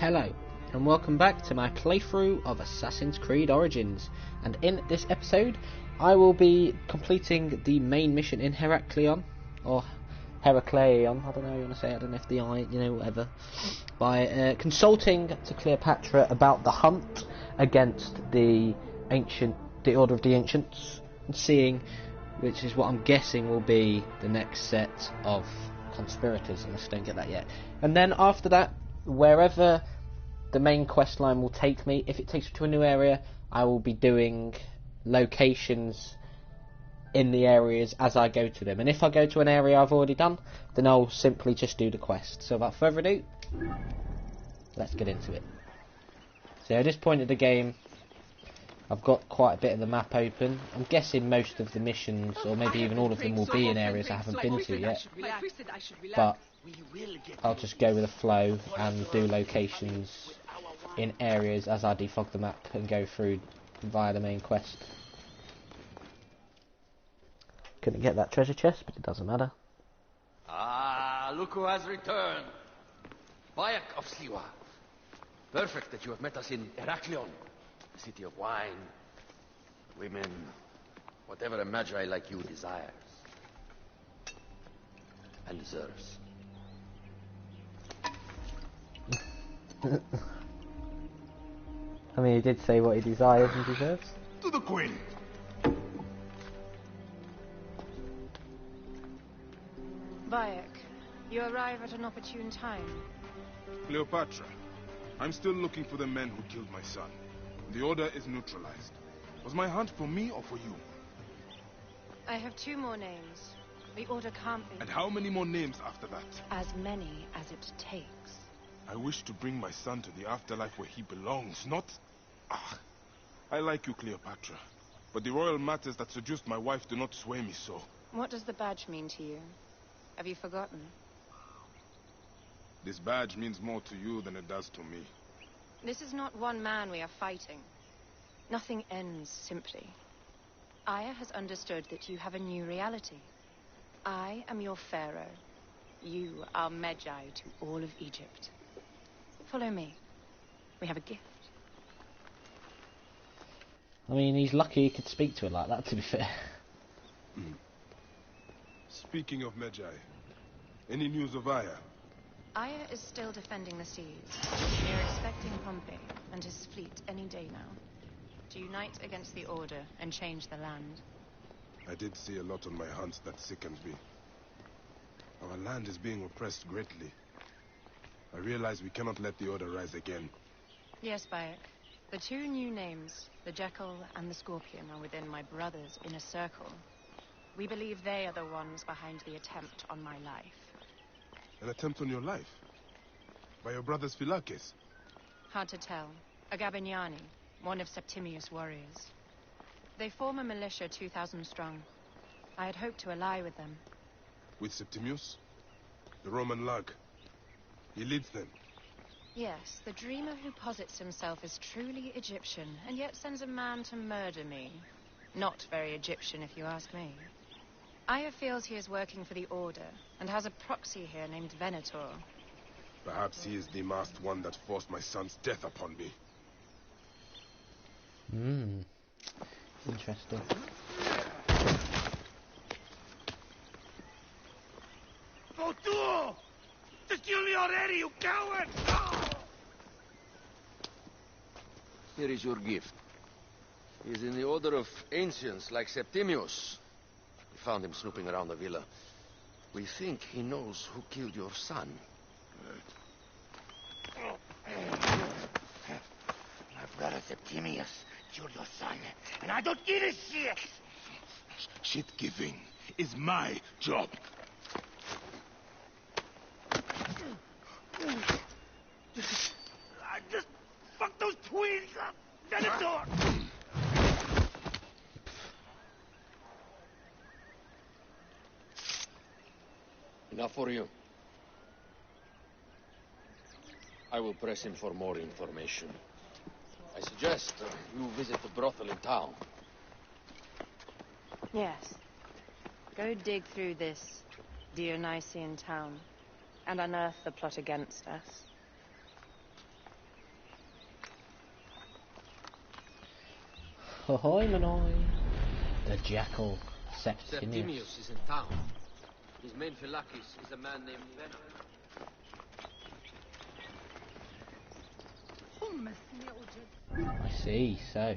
Hello, and welcome back to my playthrough of Assassin's Creed Origins, and in this episode I will be completing the main mission in Heraklion, or Herakleion, I don't know how you want to say it, I don't know if the I, whatever, by consulting to Cleopatra about the hunt against the Order of the Ancients, and seeing which is what I'm guessing will be the next set of conspirators, unless I don't get that yet. And then after that, wherever the main quest line will take me, if it takes me to a new area, I will be doing locations in the areas as I go to them. And if I go to an area I've already done, then I'll simply just do the quest. So without further ado, let's get into it. So at this point of the game, I've got quite a bit of the map open. I'm guessing most of the missions, or maybe even all of them, will be in areas I haven't been to yet. But I'll just go with the flow and do locations in areas as I defog the map and go through via the main quest. Couldn't get that treasure chest, but it doesn't matter. Ah, look who has returned. Bayek of Siwa. Perfect that you have met us in Heraklion, the city of wine, women, whatever a magi like you desires and deserves. I mean, he did say what he desires and deserves. To the Queen! Bayek, you arrive at an opportune time. Cleopatra, I'm still looking for the men who killed my son. The Order is neutralized. Was my hunt for me or for you? I have two more names. The Order can't be... And how many more names after that? As many as it takes. I wish to bring my son to the afterlife where he belongs, not... Ah, I like you, Cleopatra. But the royal matters that seduced my wife do not sway me so. What does the badge mean to you? Have you forgotten? This badge means more to you than it does to me. This is not one man we are fighting. Nothing ends simply. Aya has understood that you have a new reality. I am your pharaoh. You are Magi to all of Egypt. Follow me. We have a gift. I mean, he's lucky he could speak to her like that, to be fair. Speaking of Magi, any news of Aya? Aya is still defending the seas. We are expecting Pompey and his fleet any day now to unite against the Order and change the land. I did see a lot on my hunts that sickened me. Our land is being oppressed greatly. I realize we cannot let the Order rise again. Yes, Bayek. The two new names, the Jackal and the Scorpion, are within my brother's inner circle. We believe they are the ones behind the attempt on my life. An attempt on your life? By your brother's Philakes? Hard to tell. A Gabignani, one of Septimius' warriors. They form a militia 2,000 strong. I had hoped to ally with them. With Septimius? The Roman lug? He leads them? Yes, the dreamer who posits himself as truly Egyptian, and yet sends a man to murder me. Not very Egyptian, if you ask me. Aya feels he is working for the Order, and has a proxy here named Venator. Perhaps he is the masked one that forced my son's death upon me. Interesting. Votu! Just kill me already, you coward! Here is your gift. He is in the Order of Ancients, like Septimius. We found him snooping around the villa. We think he knows who killed your son. My brother Septimius killed your son, and I don't give a shit! Shit-giving is my job. I just fucked those twins up! Venator! Enough for you. I will press him for more information. I suggest you visit the brothel in town. Yes. Go dig through this Dionysian town and unearth the plot against us. Ahoy, Manoy! The Jackal, Septimius. Septimius is in town. His main Philakis is a man named Venom. I see, so.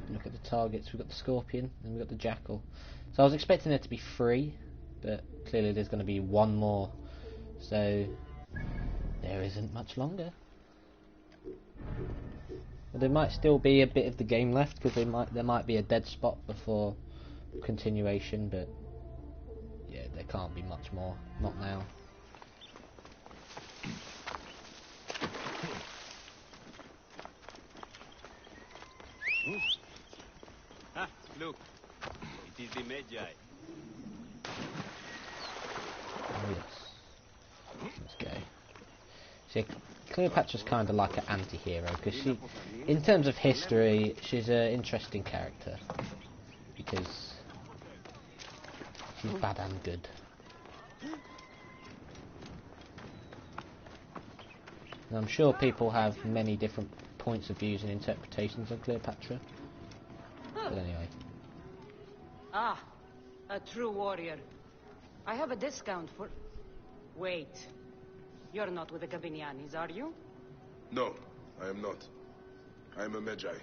Look at the targets, we've got the Scorpion and we've got the Jackal. So I was expecting there to be 3, but clearly there's going to be 1 more. So, there isn't much longer. But there might still be a bit of the game left, because there might be a dead spot before continuation, but yeah, there can't be much more. Not now. Ah, look. It is the Magi. Oh yes. Let's go. See, Cleopatra's kind of like an anti-hero, because she, in terms of history, she's an interesting character. Because she's bad and good. And I'm sure people have many different points of views and interpretations of Cleopatra. But anyway. Ah, a true warrior. I have a discount for... Wait. You're not with the Gabinianis, are you? No, I am not. I am a Magi.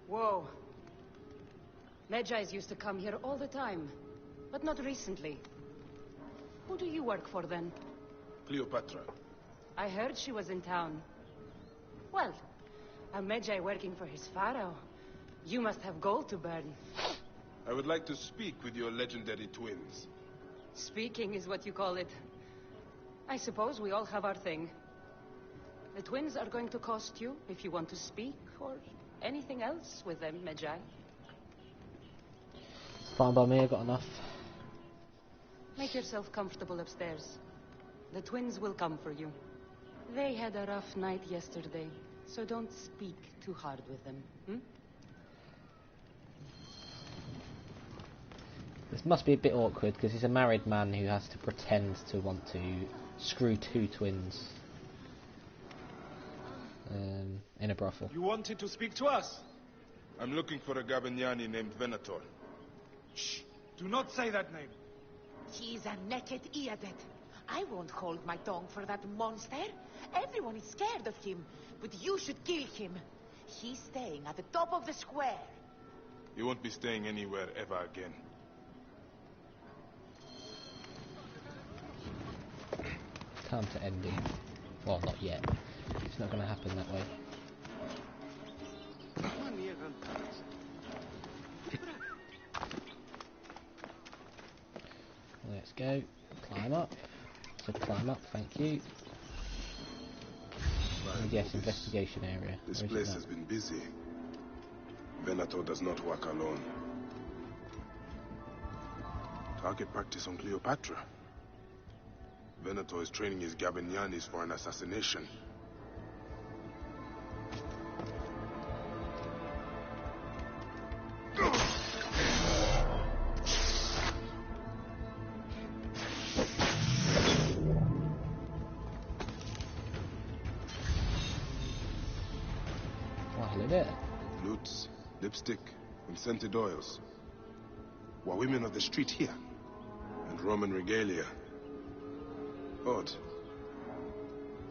Whoa. Magi's used to come here all the time, but not recently. Who do you work for, then? Cleopatra. I heard she was in town. Well, a Magi working for his pharaoh. You must have gold to burn. I would like to speak with your legendary twins. Speaking is what you call it. I suppose we all have our thing. The twins are going to cost you if you want to speak, or anything else with them, Magi. Fine by me, I got enough. Make yourself comfortable upstairs. The twins will come for you. They had a rough night yesterday, so don't speak too hard with them, hmm? This must be a bit awkward, because he's a married man who has to pretend to want to screw 2 twins. In a brothel. You wanted to speak to us? I'm looking for a Gabiniani named Venator. Shh! Do not say that name. He's a naked idiot. I won't hold my tongue for that monster. Everyone is scared of him, but you should kill him. He's staying at the top of the square. He won't be staying anywhere ever again. Time to end him. Well, not yet. It's not going to happen that way. Let's go. Climb up. So climb up, thank you. And yes, investigation area. This place has been busy. Venator does not work alone. Target practice on Cleopatra. Venator is training his Gabinianis for an assassination. Lutes, lipstick, and scented oils. Were women of the street here? And Roman regalia. Odd.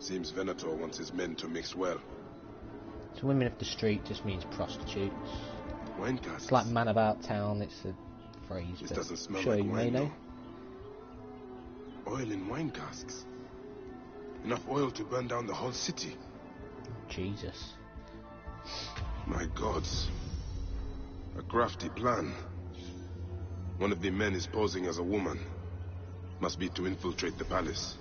Seems Venator wants his men to mix well. So women of the street just means prostitutes. Wine casks. It's like man about town, it's a phrase. This but doesn't smell sure like you wine, may know. though. Oil in wine casks. Enough oil to burn down the whole city. Jesus. My gods. A crafty plan. One of the men is posing as a woman. Must be to infiltrate the palace.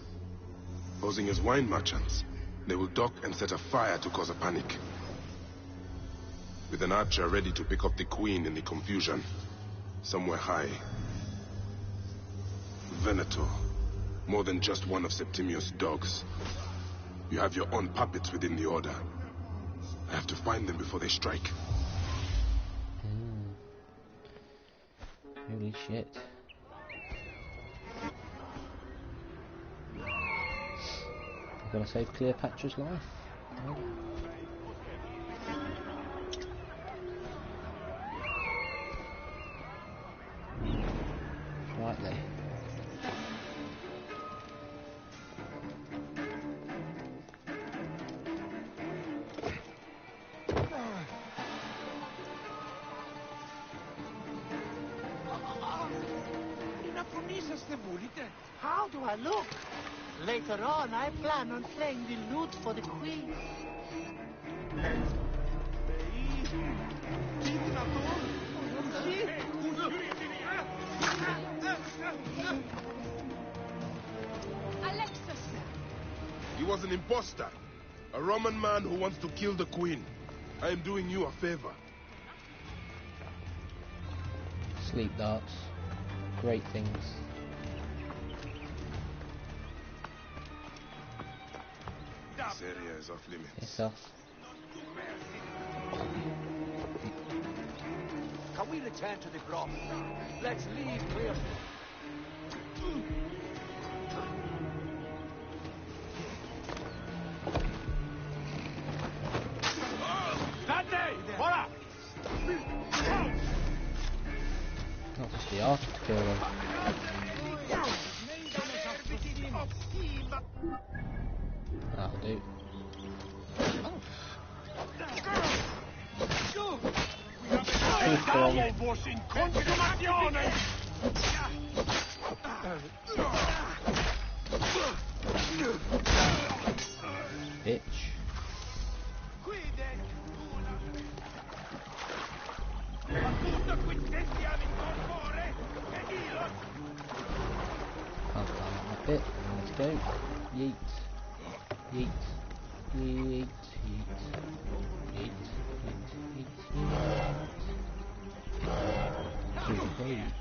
Posing as wine merchants, they will dock and set a fire to cause a panic. With an archer ready to pick up the queen in the confusion. Somewhere high. Venator. More than just one of Septimius' dogs. You have your own puppets within the order. I have to find them before they strike. Holy shit. I've got to save Cleopatra's life. How do I look? Later on, I plan on playing the lute for the queen. Alexis! He was an imposter. A Roman man who wants to kill the queen. I am doing you a favor. Sleep darts. Great things. This area is off limits. It's off. Can we return to the grot? Let's leave Cleopatra. Not just the art to kill them. That'll do. Bitch. Can't climb up that bit. Let's go. Yeet. Yeet. Yeet. Yeet. Yeet. Yeet. Yeet. Yeet.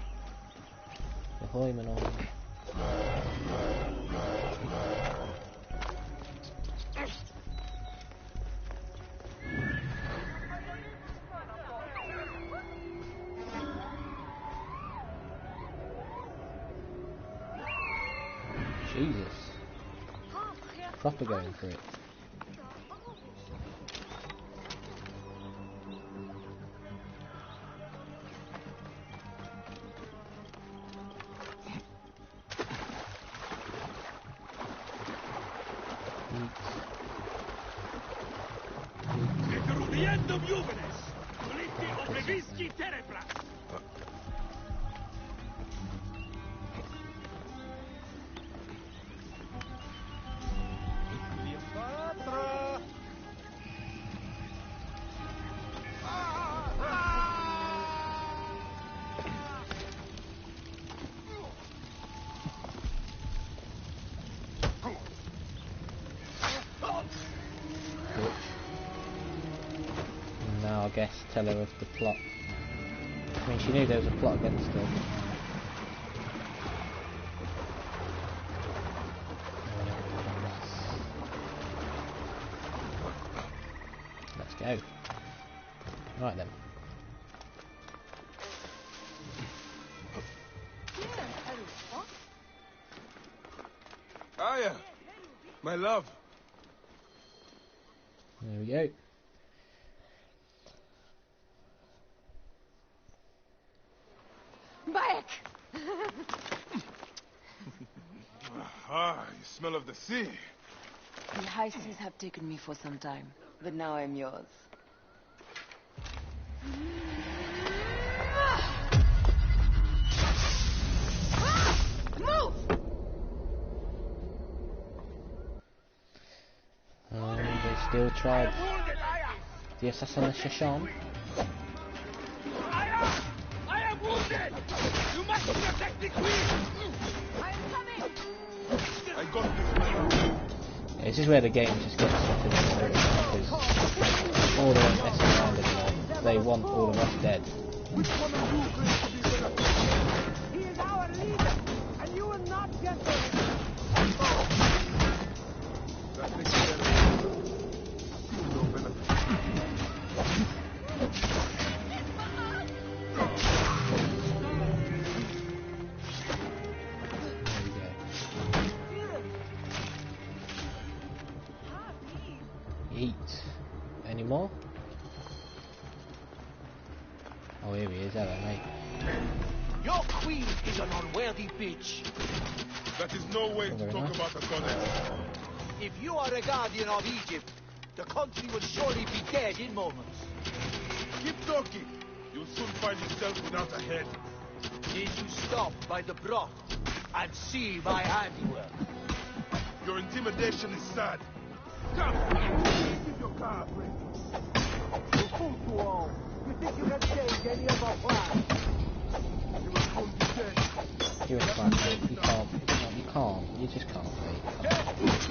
Ahoy, Manon. Jesus. Proper going for it. Now I guess tell her of the plot. I mean, she knew there was a plot against her. Let's go. Right then. Aya! My love! There we go. Back! Ah, you smell of the sea. The high seas have taken me for some time, but now I'm yours. Move! They still tried the assassination. I am wounded! You must protect the queen! I'm coming! I got this, my love. Yeah, this is where the game just gets into the because all they want messing around anymore. They want all of us dead. Which one of you claims to be better? He is our leader, and you will not get him. That makes sense. No benefit. Eat. Any more? Oh, here he is, hello mate. Your queen is an unworthy bitch. That is no way to Very talk nice. about a goddess. If you are a guardian of Egypt, the country will surely be dead in moments. Keep talking. You'll soon find yourself without a head. Did you stop by the broth and see my handiwork? Your intimidation is sad. Come! Keep your car ready. You fool to all. You think you can change any of our plans? You will soon be dead. You're a crap, mate. You can't. You just can't, mate.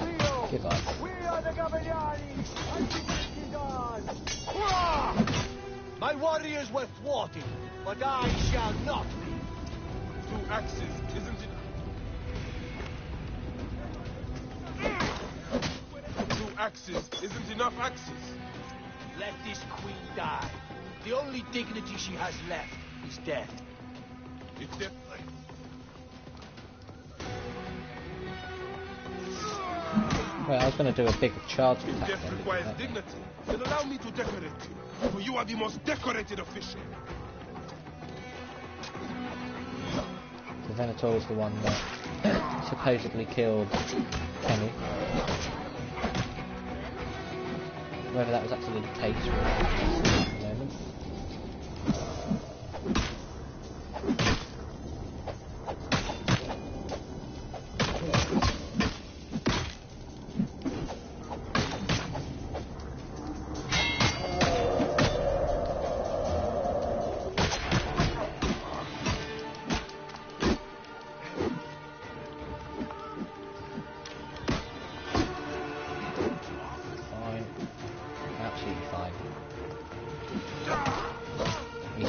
Leo! Give up. We are the Gavignani! And this is on! My warriors were thwarted, but I shall not be. 2 axes, isn't it? 2 axes isn't enough axes. Let this queen die. The only dignity she has left is death. It's death. Well, I was going to do a big charge If attack. death requires dignity, then allow me to decorate you. For you are the most decorated official. The Venator is the one that supposedly killed Kenny. Whether that was actually the case for the moment.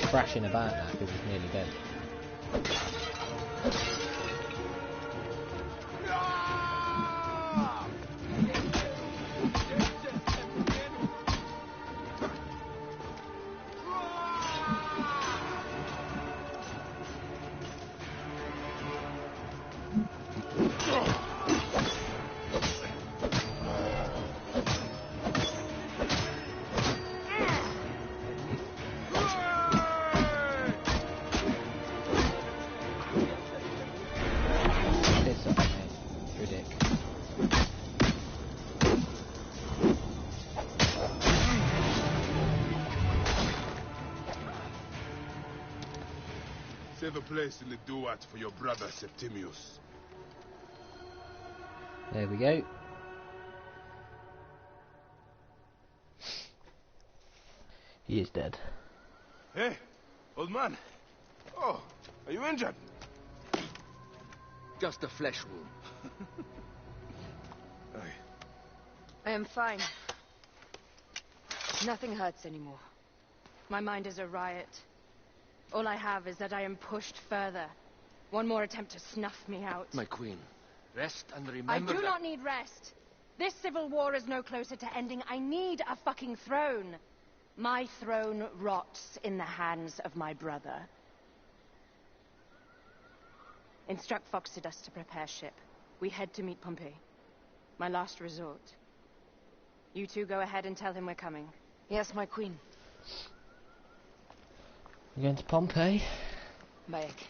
Thrashing about now because he's nearly dead. Save a place in the duat for your brother Septimius. There we go. He is dead. Hey, old man. Oh, are you injured? Just a flesh wound. I am fine. Nothing hurts anymore. My mind is a riot. All I have is that I am pushed further. One more attempt to snuff me out. My queen, rest and remember I do not need rest. This civil war is no closer to ending. I need a fucking throne. My throne rots in the hands of my brother. Instruct Phoxidas to prepare ship. We head to meet Pompey. My last resort. You two go ahead and tell him we're coming. Yes, my queen. We're going to Pompeii. Bayek,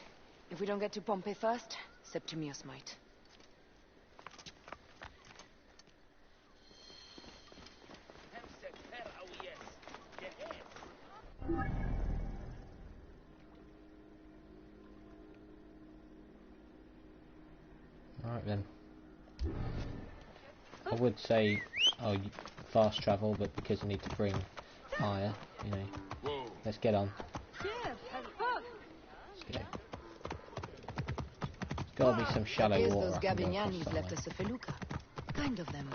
if we don't get to Pompey first, Septimius might. Alright then. I would say, fast travel, but because I need to bring fire, you know. Whoa. Let's get on. Let's go. There's gotta be some shallow Here's water. those I can go across Gabignanis somewhere. left us a felucca. Kind of them.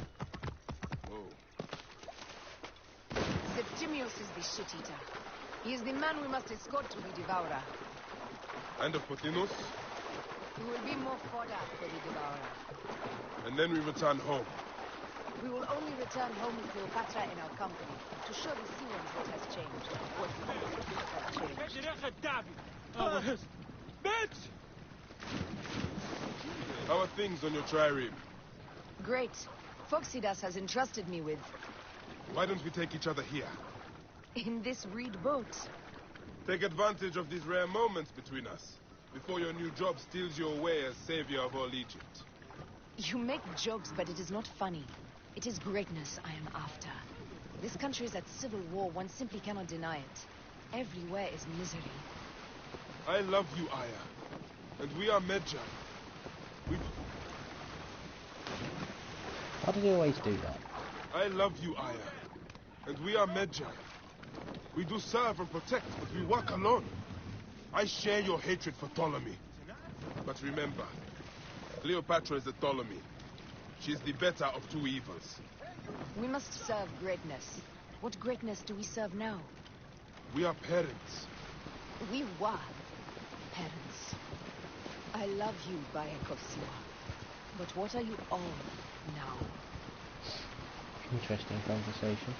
Whoa. Septimius is the shit-eater. He is the man we must escort to the Devourer. And of Pothinus, He will be more fodder for the Devourer. and then we return home. We will only return home with Cleopatra in our company to show the Syrians what has changed. What has changed. How are things on your trireme? Great. Phoxidas has entrusted me with... Why don't we take each other here? in this reed boat. Take advantage of these rare moments between us, before your new job steals you away as savior of all Egypt. You make jokes, but it is not funny. It is greatness I am after. This country is at civil war. One simply cannot deny it. Everywhere is misery. I love you, Aya. And we are Medjay. Why did he always do that? I love you, Aya. And we are Medjay. We do serve and protect, but we work alone. I share your hatred for Ptolemy. But remember, Cleopatra is a Ptolemy. She's the better of two evils. We must serve greatness. What greatness do we serve now? We are parents. We were parents. I love you, Bayek of Siwa. But what are you all now? Interesting conversation.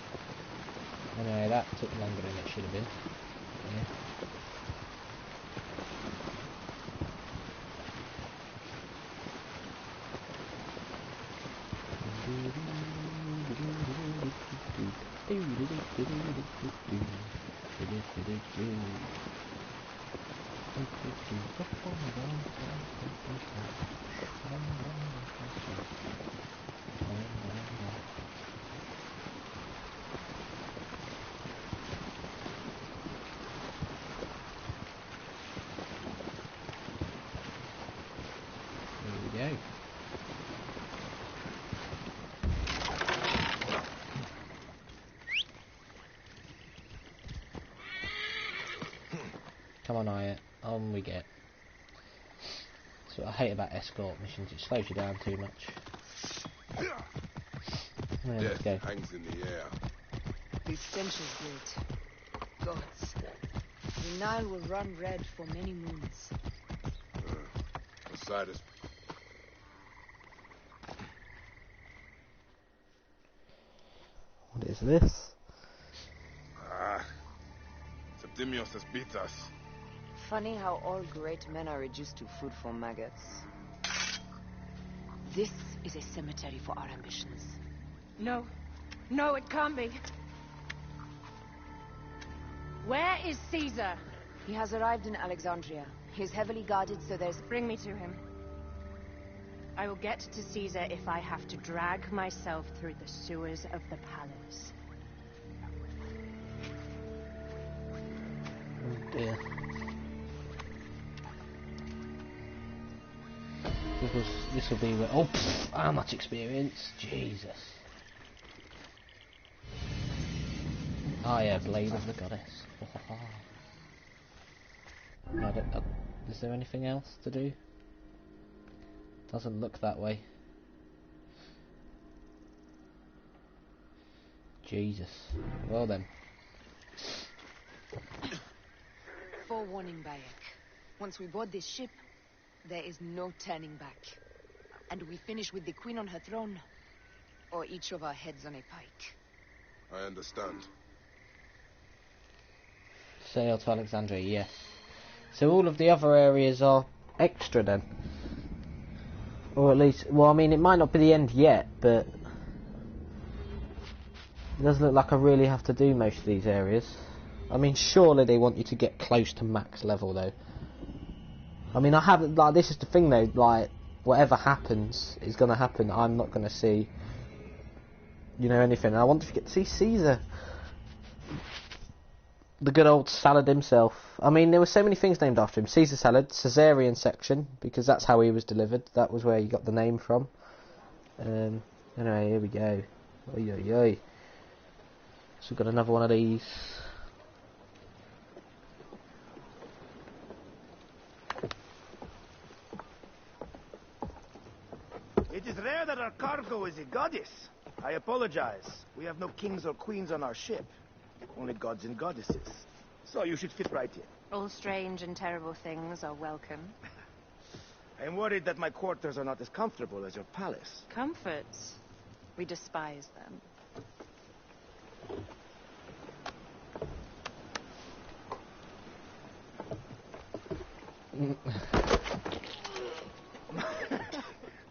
Anyway, that took longer than it should have been. Yeah. There we go. Come on, Aya. On we get. That's what I hate about escort missions. It slows you down too much. Let's go. Hangs in the air. The stench is great. Gods. The Nile will run red for many moons. Osiris. What is this? Septimius has beat us. Funny how all great men are reduced to food for maggots. This is a cemetery for our ambitions. No. No, it can't be. Where is Caesar? He has arrived in Alexandria. He is heavily guarded, so there's... Bring me to him. I will get to Caesar if I have to drag myself through the sewers of the palace. Oh dear. This will be where... Oh, how much experience? Jesus. Oh yeah, Blade of the Goddess. Is there anything else to do? Doesn't look that way. Jesus. Well then. Forewarning, Bayek. Once we board this ship, there is no turning back. And we finish with the Queen on her throne, or each of our heads on a pike. I understand. Sail to Alexandria, yes. So all of the other areas are extra then? Or at least, well, I mean, it might not be the end yet, but it doesn't look like I really have to do most of these areas. I mean, surely they want you to get close to max level, though. I mean, I haven't, like, this is the thing, though, like, whatever happens is going to happen. I'm not going to see, you know, anything. And I want to get to see Caesar. The good old salad himself. I mean, there were so many things named after him. Caesar salad, Caesarean section, because that's how he was delivered. That was where he got the name from. Anyway, here we go. Oi, oi, oi. So we've got another one of these. It is rare that our cargo is a goddess. I apologize. We have no kings or queens on our ship. Only gods and goddesses. So you should fit right in. All strange and terrible things are welcome. I'm worried that my quarters are not as comfortable as your palace. Comforts. We despise them.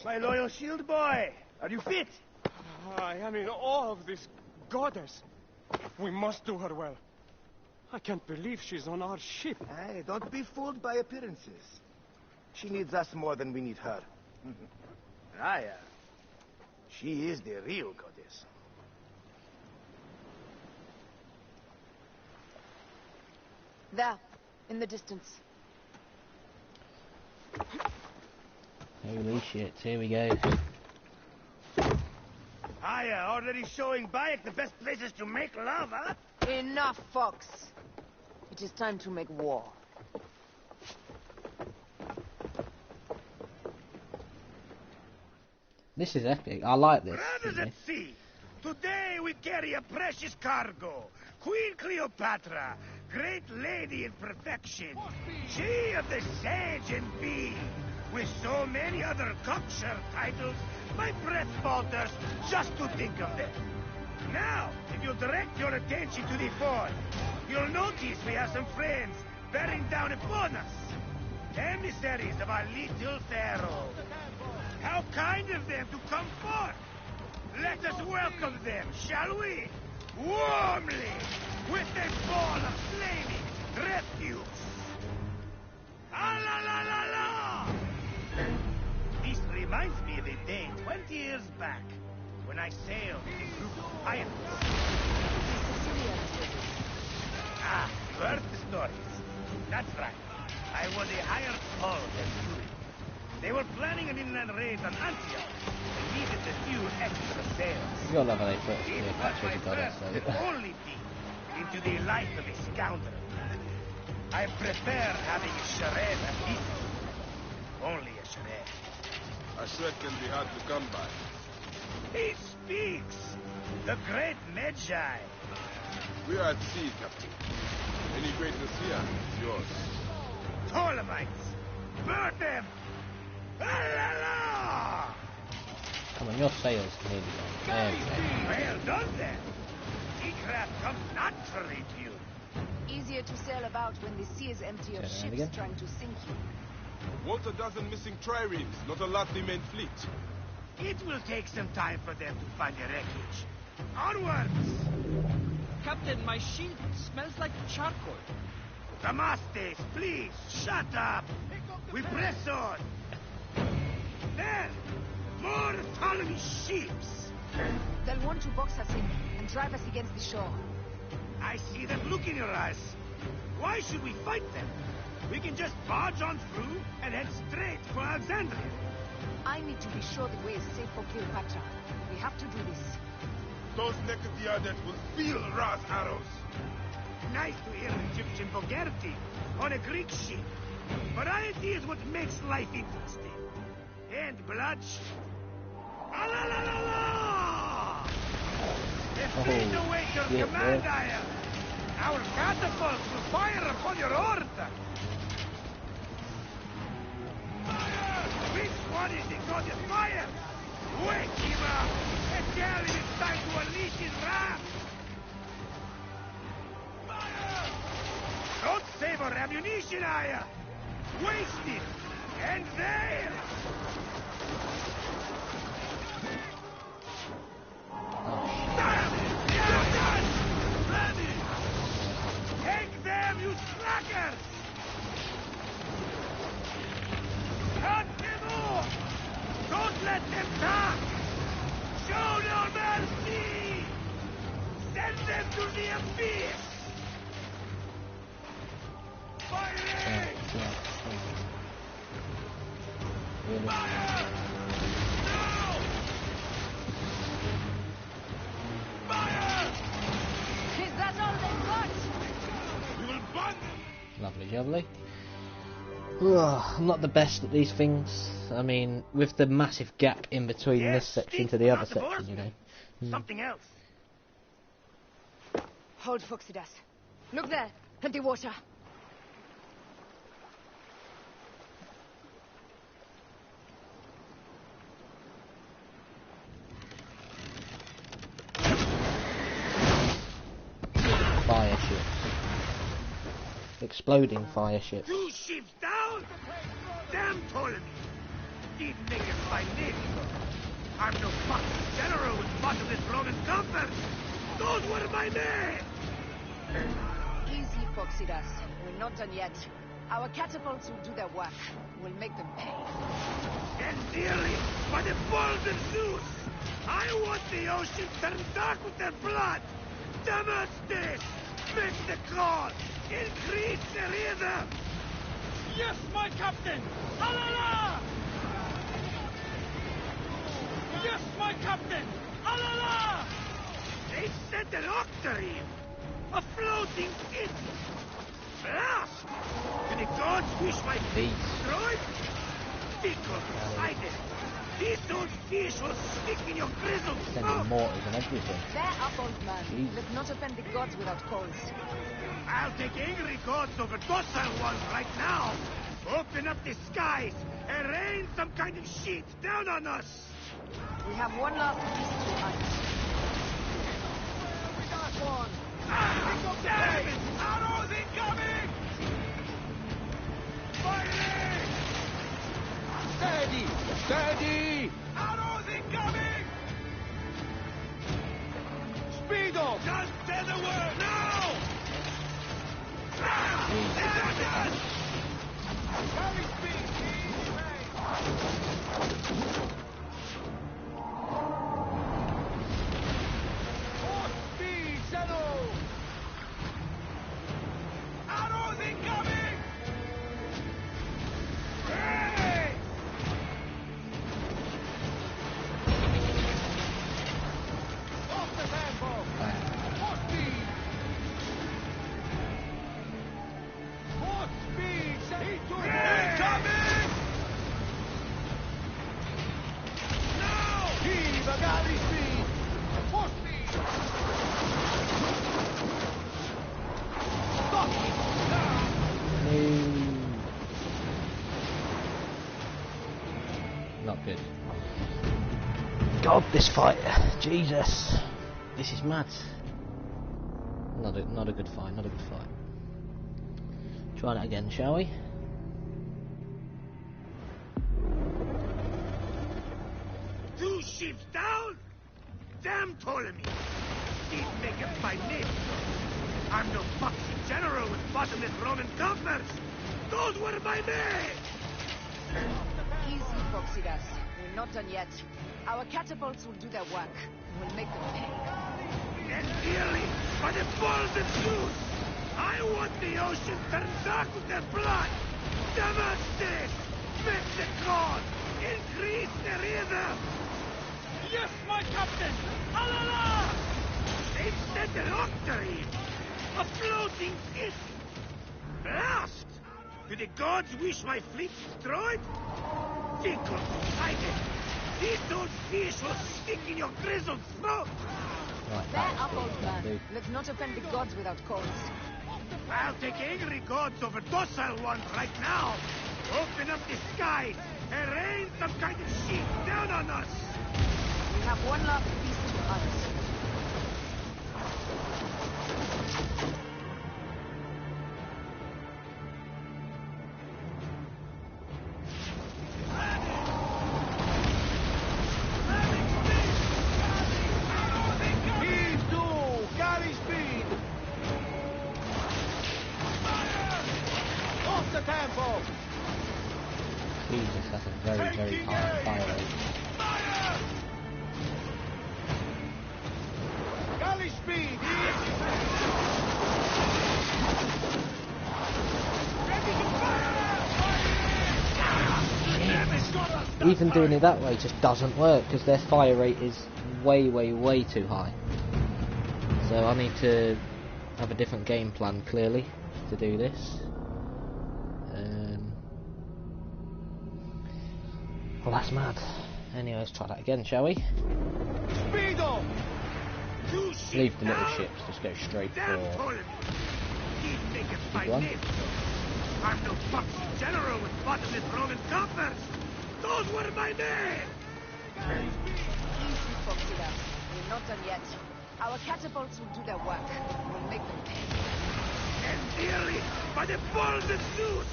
My loyal shield boy, are you fit? I am in awe of this goddess. We must do her well. I can't believe she's on our ship. Hey, don't be fooled by appearances. She needs us more than we need her. Raya, she is the real goddess. There, in the distance. Holy shit, here we go. Aya, already showing Bayek the best places to make love, huh? Enough, Fox. It is time to make war. This is epic. I like this. Brothers at sea, today we carry a precious cargo. Queen Cleopatra, great lady in perfection. She of the sage and bee. With so many other cocksure titles, my breath falters just to think of them. Now, if you'll direct your attention to the fort, you'll notice we have some friends bearing down upon us. Emissaries of our little pharaoh. How kind of them to come forth! Let us welcome them, shall we? Warmly, with a ball of flaming refuse. Ah la la la la! This reminds me of a day 20 years back, when I sailed with a group of pirates. Ah, you heard the stories. That's right. I was a hired hull at Fury. They were planning an inland raid on Antioch and needed a few extra sails. You gotta love how they put It was Cleopatra my as a goddess, first and so. only peek into the life of a scoundrel. I prefer having a charade at least. Only a charade. A shred can be hard to come by. He speaks! The great Magi! We are at sea, Captain. Any greatness here is yours. Ptolemaites! Burn them! Ah, la, la! Come on, your sails can nearly go. There we go. Well done then! Seacraft comes naturally to you. Easier to sail about when the sea is empty of Turn around ships again. trying to sink you. Want a dozen missing triremes, not a lot remain fleet. It will take some time for them to find the wreckage. Onwards! Captain, my shield smells like charcoal. Damastes, please, shut up! We press on! There! More Ptolemy ships! They'll want to box us in and drive us against the shore. I see that look in your eyes. Why should we fight them? We can just barge on through and head straight for Alexandria. I need to be sure the way is safe for Cleopatra. We have to do this. Those naked Diadet will feel Ra's arrows. Nice to hear Egyptian vulgarity on a Greek ship. Variety is what makes life interesting. And bloodshed. Ah, la, la, la, la! If we await your shit, command, bro. Aya, our catapults will fire upon your order. Which one is the god of fire? Wake him up and tell him it's time to unleash his wrath. Don't save our ammunition, Aya. Waste it. And there. Take them, you slackers! Cut them off! Don't let them talk! Show no mercy! Send them to the abyss! Firing! Really? Fire! No! Fire! Is that all they've got? We will burn them! Lovely, lovely. Ugh, I'm not the best at these things. I mean, with the massive gap in between Yes, this section to speak the other possible. section, you know. Something else. Hold, Foxidas. Look there, at the water. Fire ships. Exploding fire ships. 2 ships down? Damn Ptolemy! These niggas by name. I'm no fucking general with bottomless Roman comfort. Those were my men! Easy, Foxidas. We're not done yet. Our catapults will do their work. We'll make them pay. And dearly, by the balls of Zeus, I want the ocean turned dark with their blood. Damastes, make the call. Increase the rhythm. Yes, my captain! Alala! Yes, my captain! Alala! They've sent an octarine! A floating pit! Blast! Do the gods wish my fleet destroyed? Fickle, Poseidon! These old fish will stick in your grizzled Sending throat! mortars and everything. Bear up, old man. Jesus. Let's not offend the gods without cause. I'll take angry gods over docile ones right now! Open up the skies and rain some kind of shit down on us! We have one last beast to hunt. We got one! Ah, damn it! Arrows incoming! Firing! Steady! Steady! Arrows incoming! Speedo! Just say the word now! Ah, damn it! Galley speed! Horse speed! Zeno! Arrows incoming! Hey! Off the tempo! Horse speed! Horse speed! Incoming! Now! Heave a galley speed! Horse speed! Stop! Now! Not good. God, this fight. Jesus. This is mad. Not a good fight, not a good fight. Try that again, shall we? Two ships down? Damn Ptolemy! These make it by name. I'm no foxy general with bottomless Roman coffers. Those were my men! Easy, Foxidas. We're not done yet. Our catapults will do their work. We'll make them pay. And dearly, by the balls of Zeus, I want the ocean turned dark with their blood. Damascus! Mexico! Increase the rhythm! Yes, my captain! Alala! They've sent an octarine! A floating pit! Blast! Do the gods wish my fleet destroyed? Fickle Poseidon! These old fish will stick in your grizzled throat! Right, Bear that up, was old good, man. dude. Let's not offend the gods without cause. I'll take angry gods over docile ones right now! Open up the skies and rain some kind of shit down on us! We have one last beast to hunt. Heave to! Galley speed! Off the tempo! Jesus, that's a very, very high fire rate. Fire! Galley speed! Ready to fire! Even doing it that way just doesn't work because their fire rate is way, way, way too high. So I need to have a different game plan clearly to do this. Well, that's mad. Anyway, let's try that again, shall we? Speedo! Two ships Leave the little down? ships, just go straight Damn for Ptolemy! These make it by one. name. I'm no foxy general with bottomless Roman coffers! Those were my men! Easy, Foxidas. We're not done yet. Our catapults will do their work. We'll make them pay. And dearly, by the balls of Zeus,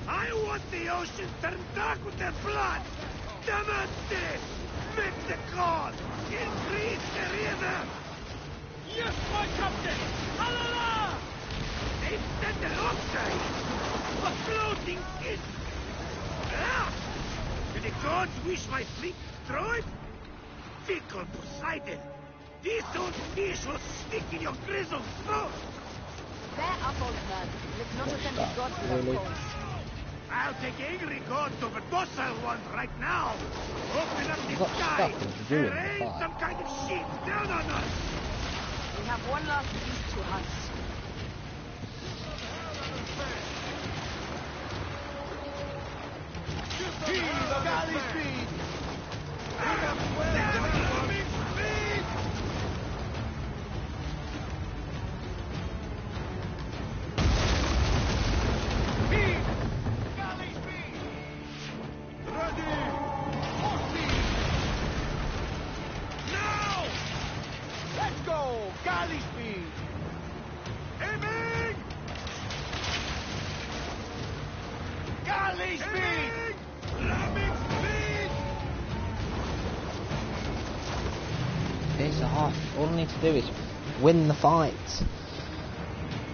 I want the ocean turned dark with their blood! Damascus! Mexico! Increase the rhythm! Yes, my captain! Alala! They've sent an octarine! A floating pit! Ah! Do the gods wish my fleet destroyed? Fickle Poseidon! These old fish will stick in your grizzled throat! Bear up, old man. Let's not offend the gods without Really? cause. I'll take angry gods over docile ones right now. Open up the Got sky stuck and and ruined the rain fire. some kind of shit down on us. We have one last beast to hunt. Heave the galley speed! Speed! Galley speed! Ready! More speed! Now! Let's go! Galley speed! Aiming! Galley speed! Ramming speed! Piss off. All I need to do is win the fight.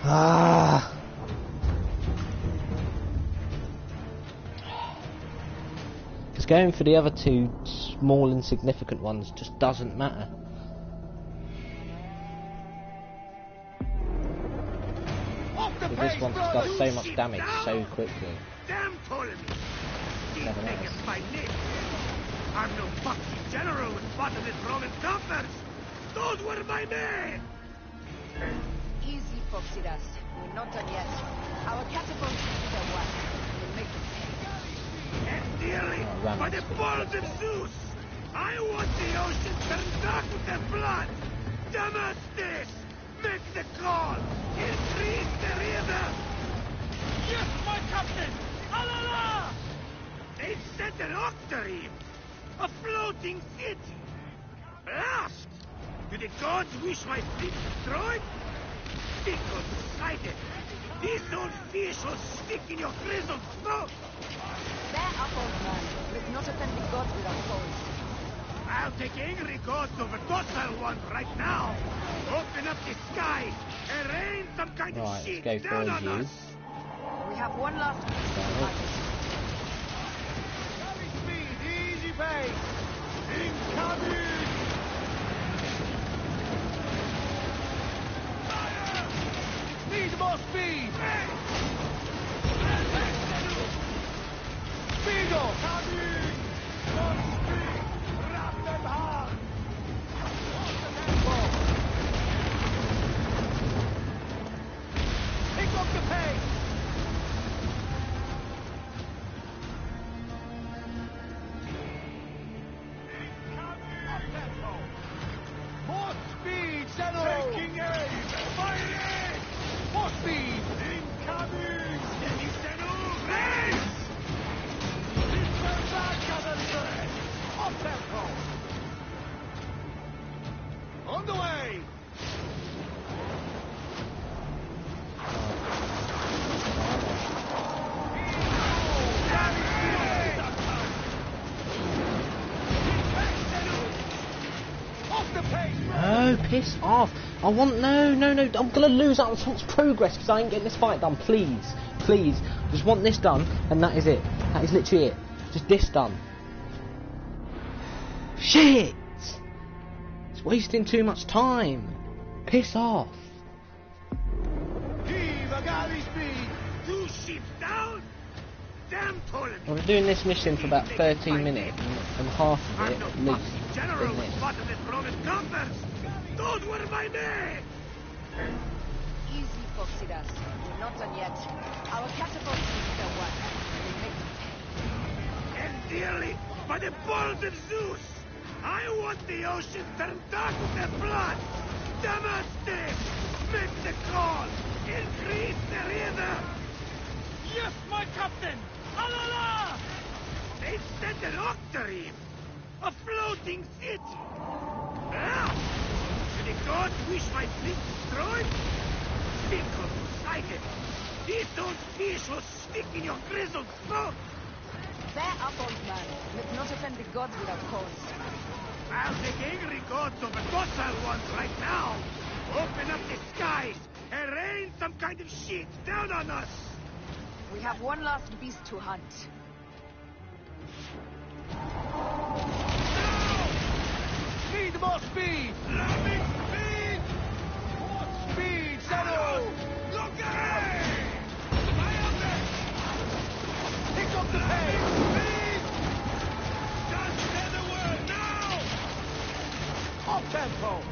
Ah. Because going for the other two small insignificant ones just doesn't matter. Because this one just does so much damage so quickly. Damn Ptolemy! Keep Never making knows. my name. I'm no foxy general with bottomless Roman coffers. Those were my men. Easy, Foxidas. We're not done yet. Our catapults do their work. We'll make them pay. And dearly, ran by the out. balls of Zeus, I want the ocean turned dark with their blood. Damastes, make the call. Increase the river. Yes, my captain! Alala! They've set an octarine, a floating city. Blast! Do the gods wish my fleet destroyed? Think of Poseidon. This old fish will stick in your grizzled throat. Bear up, old man. Let's not offend the gods with our cause. I'll take angry gods over docile ones right now. Open up the sky and rain some kind Right, of let's shit go for down a on view. us. We have one last beast to hunt. Galley speed! Easy pace! Incoming! Fire! Need more speed! Speedo! Coming! More speed! Ram them hard! What's the tempo? Pick up the pace! More speed, Zeno! Taking aim! Firing! More speed! Incoming! Steady, Zeno! Race! Turn back, Cavalier! Off tempo! On the way! Off the pace! No, piss off. I want... No. I'm going to lose out on so much progress because I ain't getting this fight done. Please. Just want this done and that is it. That is literally it. Just this done. Shit! It's wasting too much time. Piss off. Heave a galley speed! 2 ships down? Damn Ptolemy! I've been doing this mission for about 13 minutes and half of I'm it, no at least, foxy general is with this. bottomless Roman coffers. Those were my men. Easy, Foxidas. We're not done yet. Our catapults do their work. We'll make them pay. And dearly, by the balls of Zeus, I want the ocean turned dark with their blood. Damastes, make the call. Increase the river. Yes, my captain! Alala! They've set an octarine, a floating city. Ah! Do the gods wish my fleet destroyed? Think of Poseidon. This old fish will stick in your grizzled throat. Bear up, old man. Let's not offend the gods with our cause. I'll take angry gods over docile ones right now. Open up the skies and rain some kind of shit down on us. We have one last beast to hunt. Need more speed! Ramming speed! More speed, Zeno! Look ahead! tempo.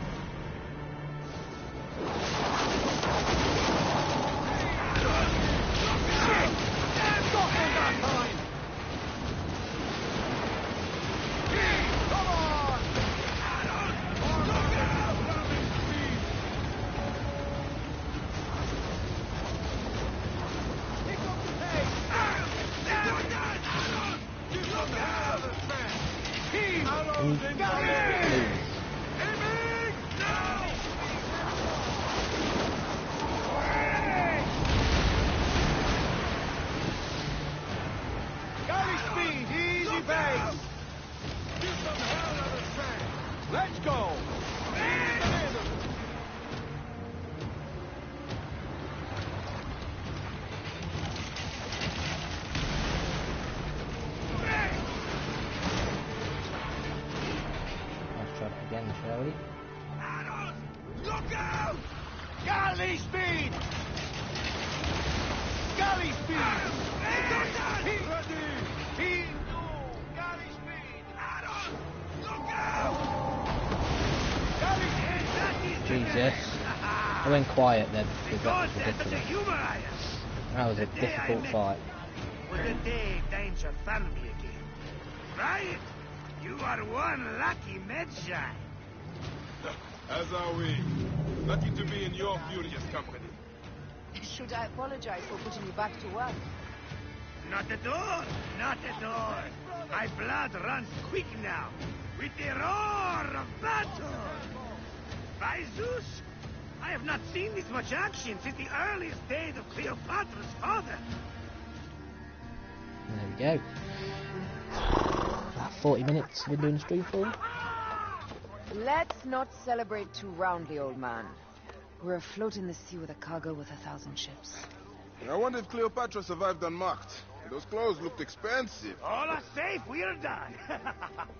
Let's go! Let's try it again, shall we? Look out! Galley speed! Galley speed! Ready! Galley speed! Look out! Jesus. I went quiet then, because that God, was there's such a ridiculous. humor, Aya. That was a The day I difficult met fight. Was the day danger found me again. Right? You are one lucky Medjay. As are we. Lucky to be in your furious company. Should I apologize for putting you back to work? Not at all. Not at all. My blood runs quick now. With the roar of battle. By Zeus, I have not seen this much action since the earliest days of Cleopatra's father. There we go. About 40 minutes we've been doing the stream for. Let's not celebrate too roundly, old man. We're afloat in the sea with a cargo with 1,000 ships. I wonder if Cleopatra survived unmarked. Those clothes looked expensive. All are safe, we're done.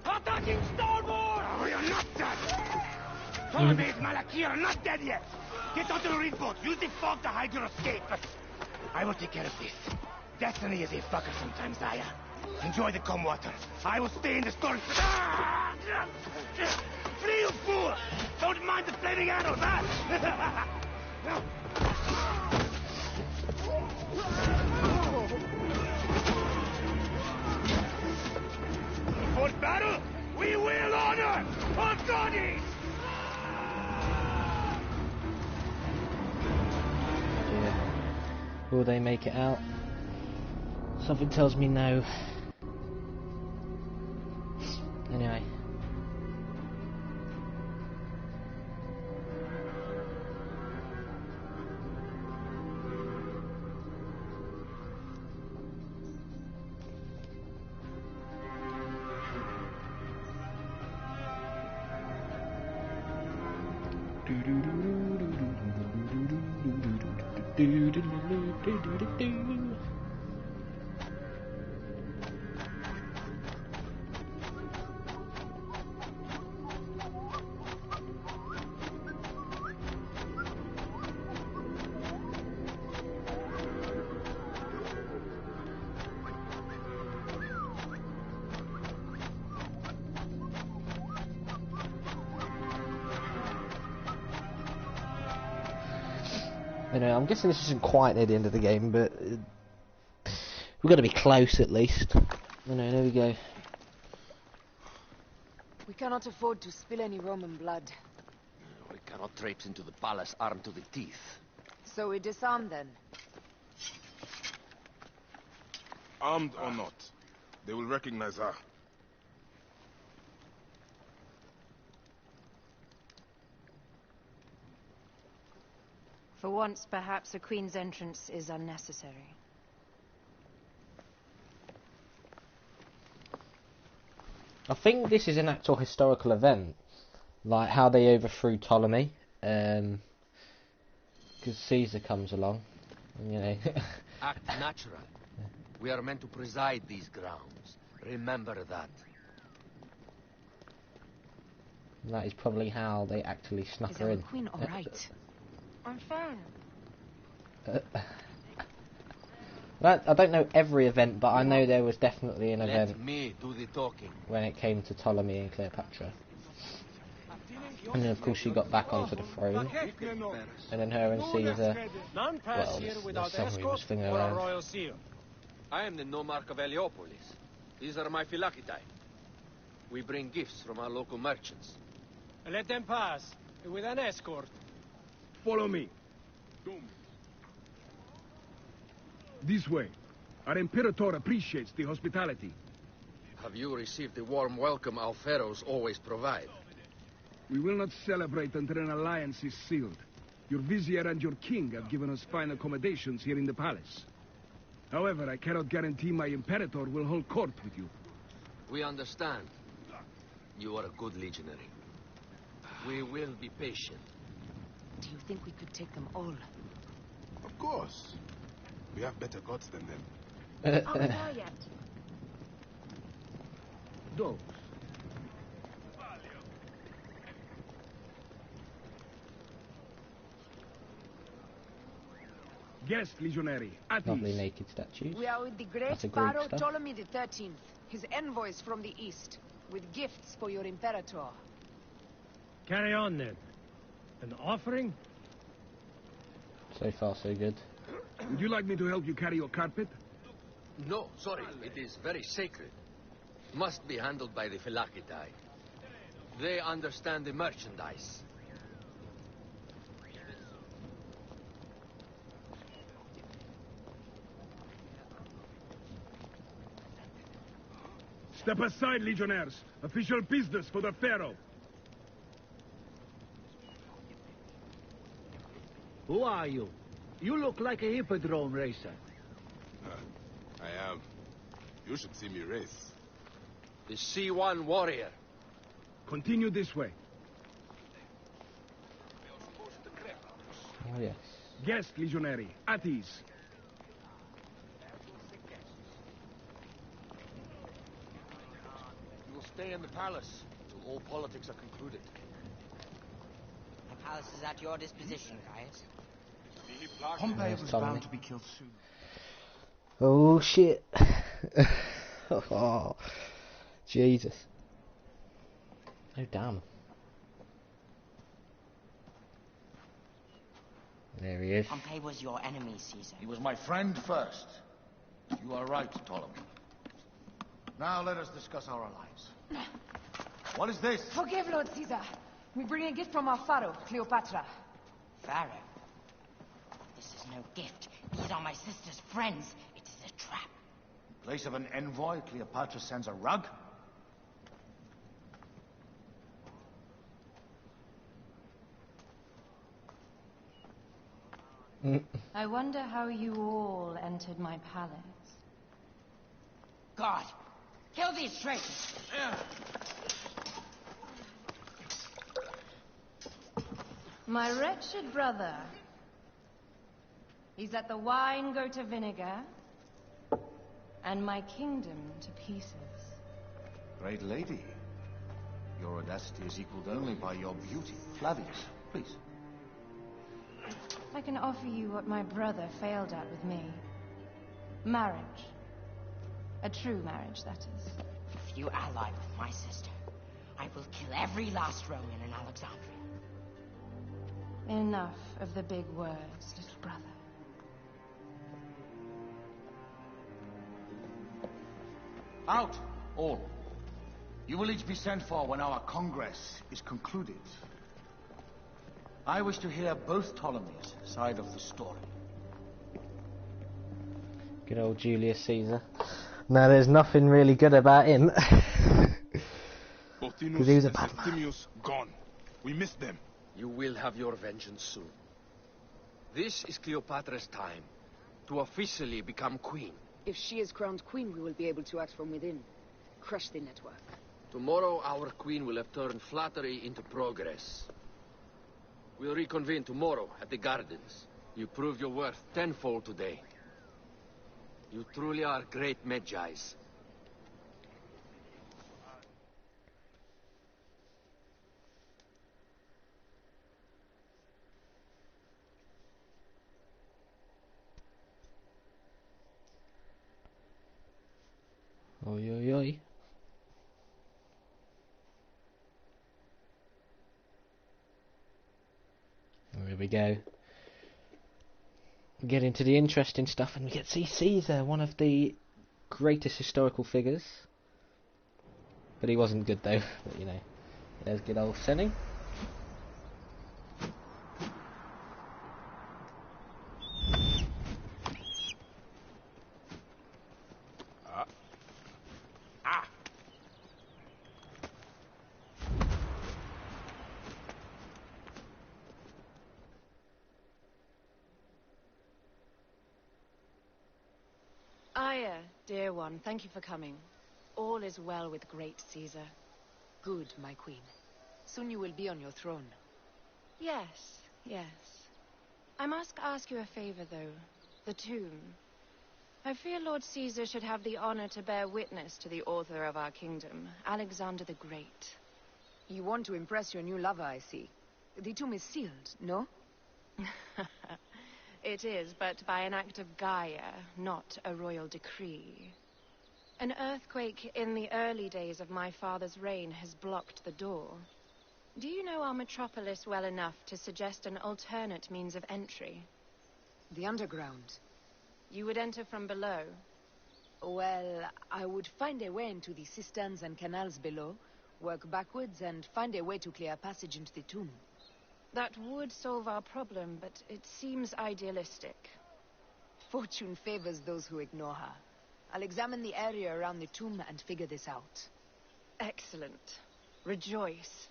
Attacking starboard! Oh, you're not done. Ptolemy's Malaki are not dead yet. Get onto the reef boat. Use the fog to hide your escape. I will take care of this. Destiny is a fucker sometimes, Aya. Enjoy the calm water. I will stay in the storm. Flee, you fool! Don't mind the flaming arrows, huh? For battle, we will honor our goddess! Yeah. Will they make it out? Something tells me no. Anyway. Anyway, I'm guessing this isn't quite near the end of the game, but we've got to be close at least. Anyway, there we go. We cannot afford to spill any Roman blood. We cannot traipse into the palace armed to the teeth. So we disarm then. Armed or not, they will recognize her. For once, perhaps a queen's entrance is unnecessary. I think this is an actual historical event, like how they overthrew Ptolemy, because Caesar comes along, and, you know. Act natural. We are meant to preside these grounds. Remember that. That is probably how they actually snuck her our in. queen all right? I'm fine. I don't know every event, but I know there was definitely an event Let me do the talking. when it came to Ptolemy and Cleopatra. I'm feeling And then of course she got back onto the throne, and then her and Caesar, None pass well, here there's without some escort rumours flinging or a around. royal seal. I am the nomarch of Heliopolis. These are my phylaceti. We bring gifts from our local merchants. Let them pass with an escort. Follow me. This way. Our Imperator appreciates the hospitality. Have you received the warm welcome our pharaohs always provide? We will not celebrate until an alliance is sealed. Your vizier and your king have given us fine accommodations here in the palace. However, I cannot guarantee my Imperator will hold court with you. We understand. You are a good legionary. We will be patient. Do you think we could take them all? Of course. We have better gods than them. Are we there yet? Those. Guest legionary, at Lovely ease. naked statues. We are with the great That's a Greek Pharaoh stuff. Ptolemy XIII, his envoys from the east, with gifts for your Imperator. Carry on then. An offering? So far so good. Would you like me to help you carry your carpet? No, sorry. It is very sacred. Must be handled by the phylaceti. They understand the merchandise. Step aside, legionnaires. Official business for the Pharaoh. Who are you? You look like a hippodrome racer. I am. You should see me race. The C1 warrior. Continue this way. Oh yes. Guest legionary, at ease. You will stay in the palace till all politics are concluded. The palace is at your disposition, guys. Pompey Yes, was Ptolemy. bound to be killed soon. Oh shit. Oh, Jesus. Oh damn. There he is. Pompey was your enemy, Caesar. He was my friend first. You are right, Ptolemy. Now let us discuss our alliance. What is this? Forgive, Lord Caesar. We bring a gift from our pharaoh, Cleopatra. Pharaoh? This is no gift. These are my sister's friends. It is a trap. In place of an envoy, Cleopatra sends a rug? I wonder how you all entered my palace. God! Kill these traitors! My wretched brother. He's let the wine go to vinegar, and my kingdom to pieces. Great lady. Your audacity is equaled only by your beauty. Flavius, please. I can offer you what my brother failed at with me. Marriage. A true marriage, that is. If you ally with my sister, I will kill every last Roman in Alexandria. Enough of the big words, little brother. Out, all. You will each be sent for when our Congress is concluded. I wish to hear both Ptolemies' side of the story. Good old Julius Caesar. No, there's nothing really good about him. Because he was a and bad man. Septimius gone. We missed them. You will have your vengeance soon. This is Cleopatra's time to officially become queen. If she is crowned queen, we will be able to act from within. Crush the network. Tomorrow, our queen will have turned flattery into progress. We'll reconvene tomorrow at the gardens. You proved your worth tenfold today. You truly are great Magi's. Oi, oi, oi. we go. We get into the interesting stuff, and we get to see Caesar, one of the greatest historical figures. But he wasn't good though. But you know, there's good old Senny. Aya, dear one, thank you for coming. All is well with great Caesar. Good, my queen. Soon you will be on your throne. Yes, yes. I must ask you a favor, though. The tomb. I fear Lord Caesar should have the honor to bear witness to the author of our kingdom, Alexander the Great. You want to impress your new lover, I see. The tomb is sealed, no? It is, but by an act of Gaia, not a royal decree. An earthquake in the early days of my father's reign has blocked the door. Do you know our metropolis well enough to suggest an alternate means of entry? The underground. You would enter from below? Well, I would find a way into the cisterns and canals below, work backwards, and find a way to clear a passage into the tomb. That would solve our problem, but it seems idealistic. Fortune favors those who ignore her. I'll examine the area around the tomb and figure this out. Excellent. Rejoice.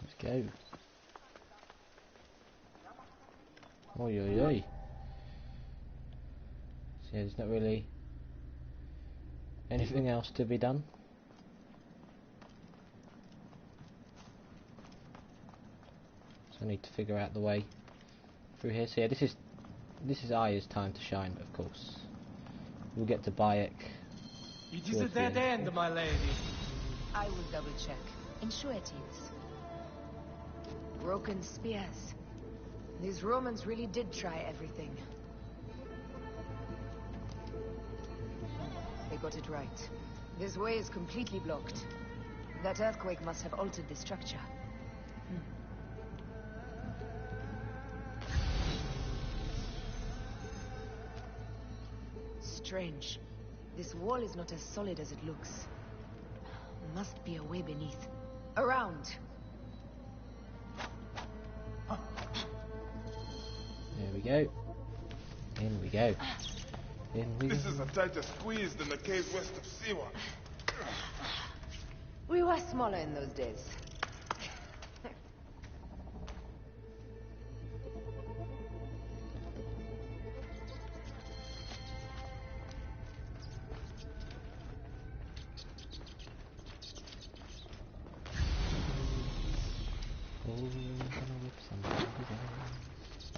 Let's go. Oi, oi, oi. So yeah, there's not really anything else to be done. So I need to figure out the way through here. So yeah, this is Aya's time to shine, of course. We'll get to Bayek. It is a dead end, my lady. I will double check. Ensure it is. Broken spears. These Romans really did try everything. They got it right. This way is completely blocked. That earthquake must have altered the structure. Strange. This wall is not as solid as it looks. Must be a way beneath. Around! There we go. In we go. In we This go. is a tighter squeeze than the cave west of Siwa. We were smaller in those days.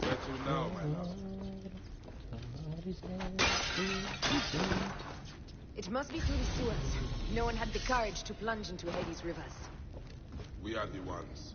Where to now, my love? It must be through the sewers. No one had the courage to plunge into Hades' rivers. We are the ones.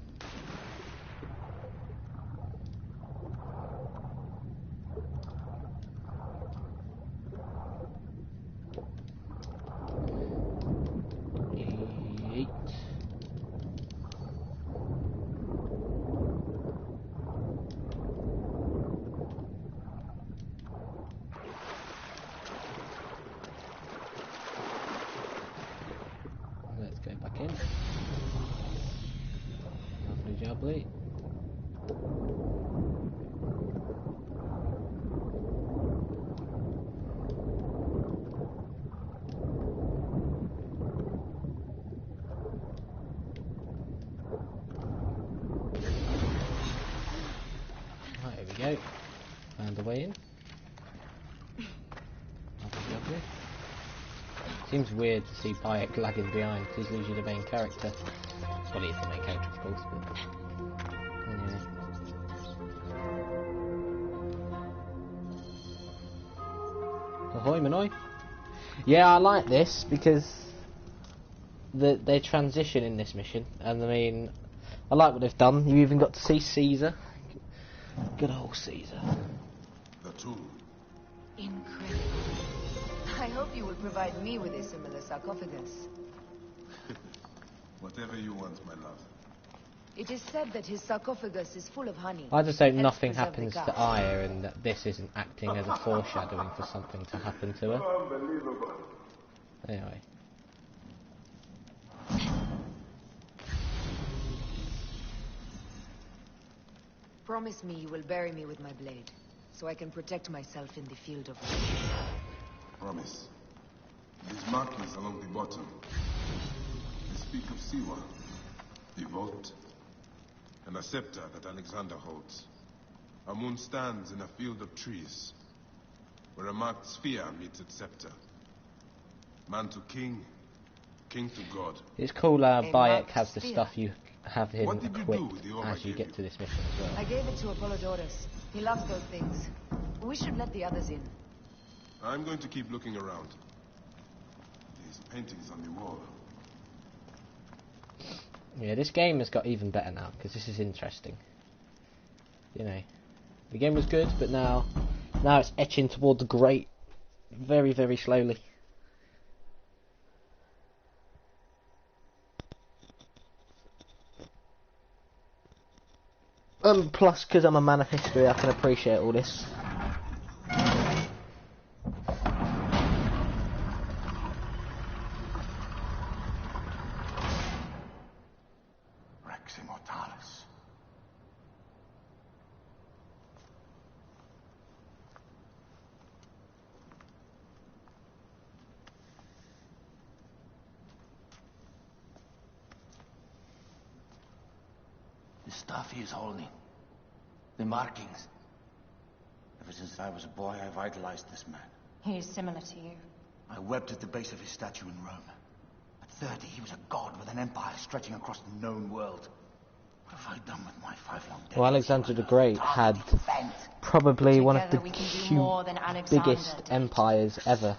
Let's go back in. Lovely jubbly. Right, here we go. Found the way in. Lovely jubbly. Seems weird to see Bayek lagging behind because he's usually the main character. Well, he is the main character, of course, but anyway. Ahoy, Manoy. Yeah, I like this because their transition in this mission, and I mean, I like what they've done. You even got to see Caesar. Good old Caesar. The tomb. Incredible. I hope you will provide me with a similar sarcophagus. Whatever you want, my love. It is said that his sarcophagus is full of honey. I just hope Helps nothing preserve happens the to gut. Aya and that this isn't acting as a foreshadowing for something to happen to her. Unbelievable. Anyway. Promise me you will bury me with my blade, so I can protect myself in the field of war. Promise. These markings along the bottom. They speak of Siwa, the vault, and a scepter that Alexander holds. Amun stands in a field of trees, where a marked sphere meets its scepter. Man to king, king to god. It's cool Bayek marked has the sphere. stuff you have him What did you do equipped with the orb as I you gave get you? to this mission as well. I gave it to Apollodorus. He loves those things. We should let the others in. I'm going to keep looking around. These paintings on the wall. Yeah, this game has got even better now, because this is interesting. You know, the game was good, but now it's etching towards the great, very, very slowly. Plus, because I'm a man of history, I can appreciate all this. Rex Immortalis. The stuff he is holding. The markings. Ever since I was a boy, I've idolized this man. He is similar to you. I wept at the base of his statue in Rome. At 30, he was a god with an empire stretching across the known world. What have I done with my 5 long days? Well, Alexander the Great had probably one of the Together we can do more than Alexander biggest did. empires ever.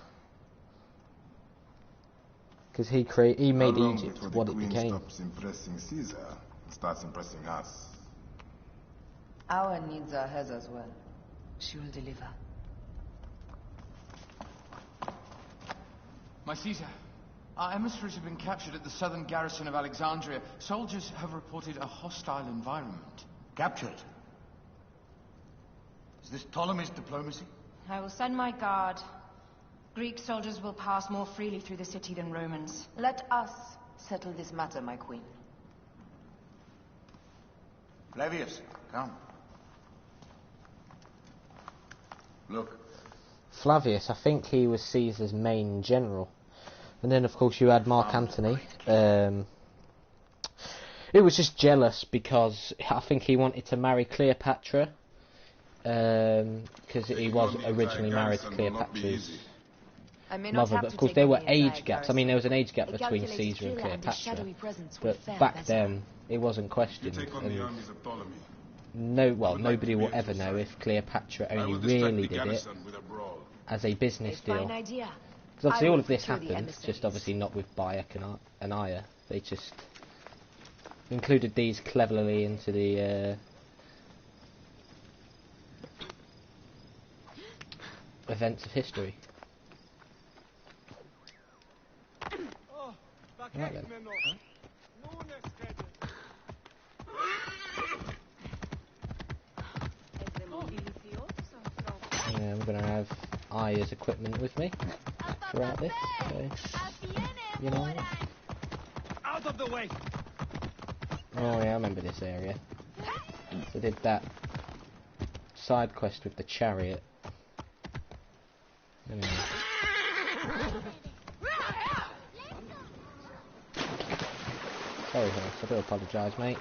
Because he made How long Egypt before what the it Queen became. stops impressing Caesar and starts impressing us? Our needs are hers as well. She will deliver. My Caesar, our emissaries have been captured at the southern garrison of Alexandria. Soldiers have reported a hostile environment. Captured? Is this Ptolemy's diplomacy? I will send my guard. Greek soldiers will pass more freely through the city than Romans. Let us settle this matter, my queen. Flavius, come. Look. Flavius, I think he was Caesar's main general. And then, of course, you had Mark Antony. It was just jealous because I think he wanted to marry Cleopatra. Because he was originally married to Cleopatra's mother. But, of course, there were age gaps. I mean, there was an age gap between Caesar and Cleopatra. But back then, it wasn't questioned. Nobody will ever know if Cleopatra only really did it as a business deal. Because obviously all of this happened, just obviously not with Bayek and Aya. They just included these cleverly into the events of history. Right then. Yeah, I'm going to have Aya's equipment with me throughout this, so, you know. Out of the way! Oh yeah, I remember this area. So I did that side quest with the chariot. Anyway. Sorry, horse, I do apologise, mate.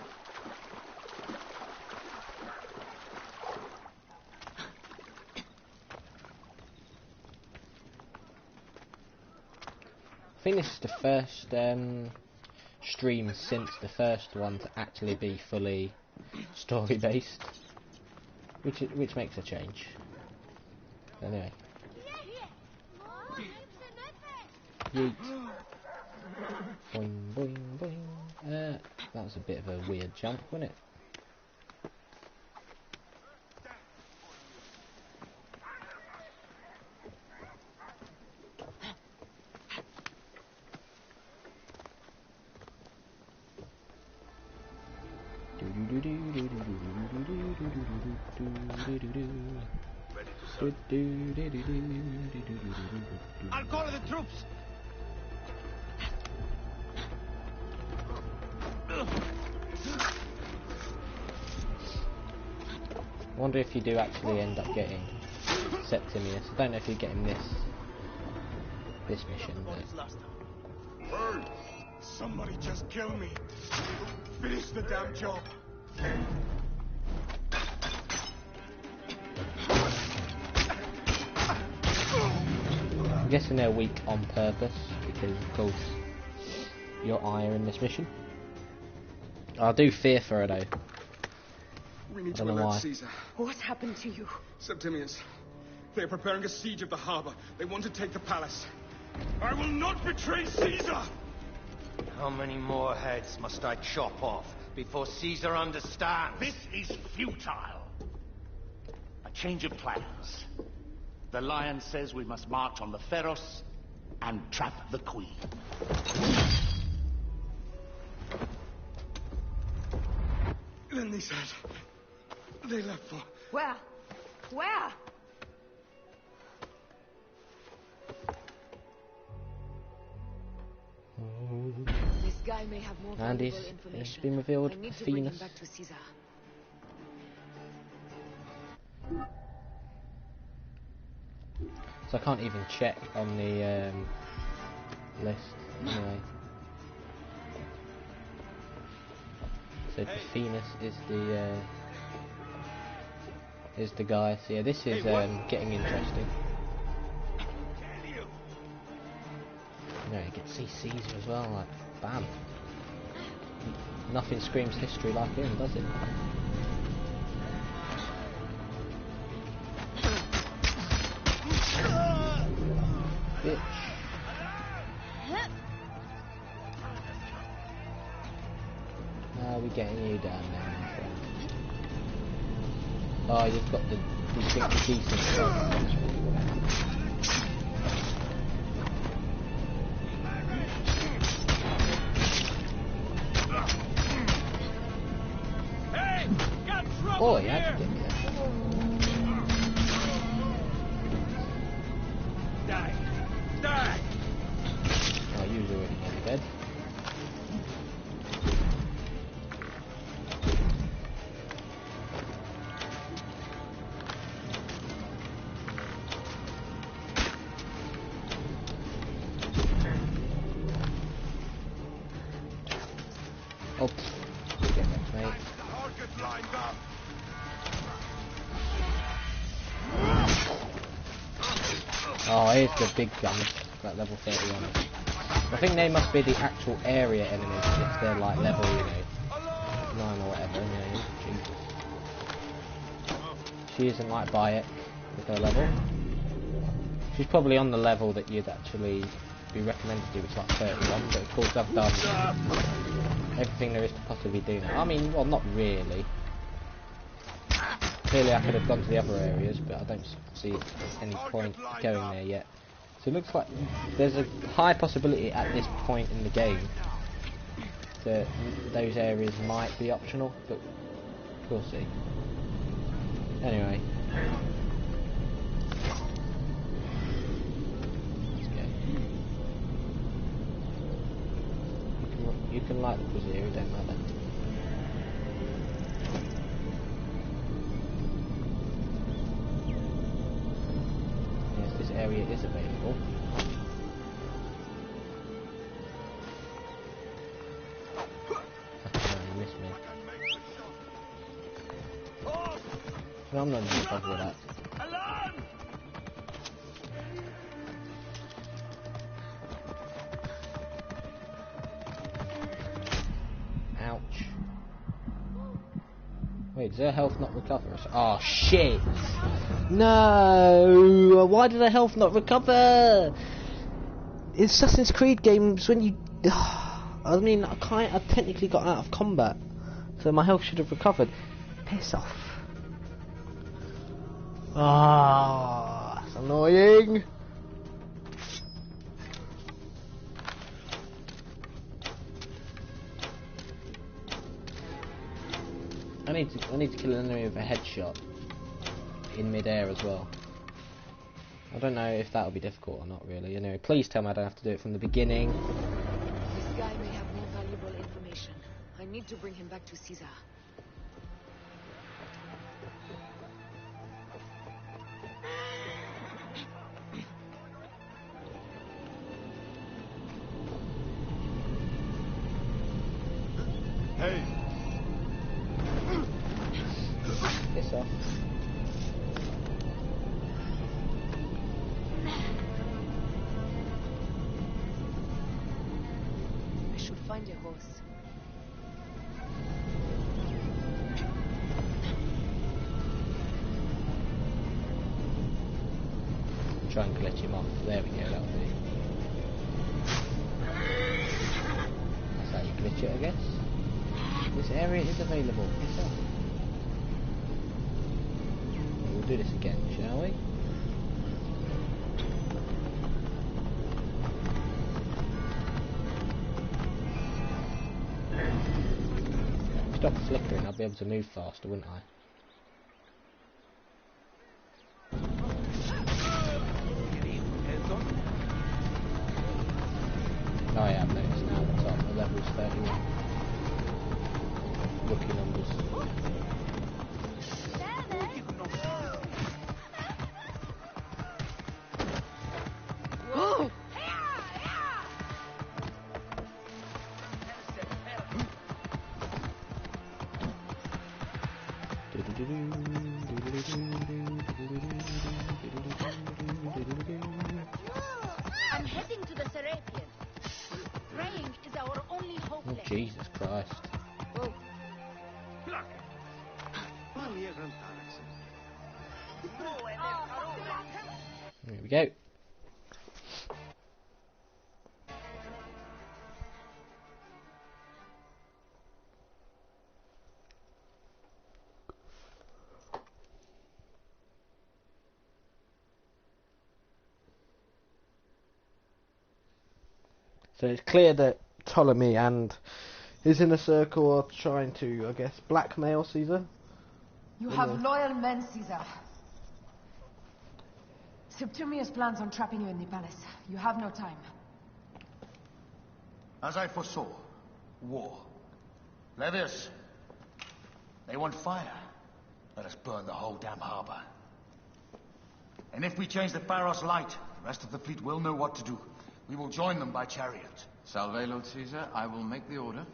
I think this is the first stream since the first one to actually be fully story based, which makes a change. Anyway, yeet. Boing boing boing. That was a bit of a weird jump, wasn't it? I'll call the troops. I wonder if you do actually end up getting Septimius. I don't know if you're getting this mission, but... Hey! Somebody just kill me. Finish the damn job. I'm guessing they're weak on purpose, because of course your eye are in this mission. I do fear for her though. We need I to don't know alert why. Caesar. What happened to you? Septimius. They're preparing a siege of the harbor. They want to take the palace. I will not betray Caesar! How many more heads must I chop off before Caesar understands? This is futile. A change of plans. The lion says we must march on the Pharos and trap the queen. Then they said they left for... Where? Where? This guy may have more And valuable it's information. been revealed I need to bring him Venus. back to Caesar. So I can't even check on the list anyway. So Venus is the guy. So yeah, this is getting interesting. You get to see Caesar as well, like bam. Nothing screams history like him, does it? Bitch. How are we getting you down there, my friend? Oh, you've got the decent stuff. Oh, yeah, I can get there. Die! Die! Oh, you was already nearly dead. Oh, get that, mate. Oh, here's the big guns, like level 31. I think they must be the actual area enemies if they're like level, 9 or whatever, Jesus. She isn't like Bayek with her level. She's probably on the level that you'd actually be recommended to do, which is like 31, but of course I've done everything there is to possibly do now. I mean, well, not really. Clearly I could have gone to the other areas, but I don't see any point going there yet. So it looks like there's a high possibility at this point in the game that those areas might be optional, but we'll see. Anyway. Let's go. You can light the brazier, don't matter. Area is available. Oh, you missed me. No, I'm not going to bother with that. Ouch. Wait, does her health not recover? Oh shit! No! Why did her health not recover? In Assassin's Creed games, when you... I mean, I technically got out of combat, so my health should have recovered. Piss off. Ah, that's annoying. I need to kill an enemy with a headshot in mid-air as well. I don't know if that'll be difficult or not, really. Anyway, please tell me I don't have to do it from the beginning. This guy may have more valuable information. I need to bring him back to Caesar. Hey! Piss off. I should find a horse. Try and glitch him off. There we go, that'll be. That's how you glitch it, I guess. This area is available. Piss off. We'll do this again, shall we? Stop flickering, I'll be able to move faster, wouldn't I? Oh yeah, I've noticed now the top, the level's 31. Rookie numbers. Whoa! I'm heading to the Serapion. Praying is our only hope. Oh, Jesus Christ. Oh. Here we go. So it's clear that Ptolemy and his inner circle are trying to, I guess, blackmail Caesar. You have loyal men, Caesar. Septimius plans on trapping you in the palace. You have no time. As I foresaw, war. Levius, they want fire. Let us burn the whole damn harbor. And if we change the Pharos light, the rest of the fleet will know what to do. We will join them by chariot. Salve, Lord Caesar. I will make the order.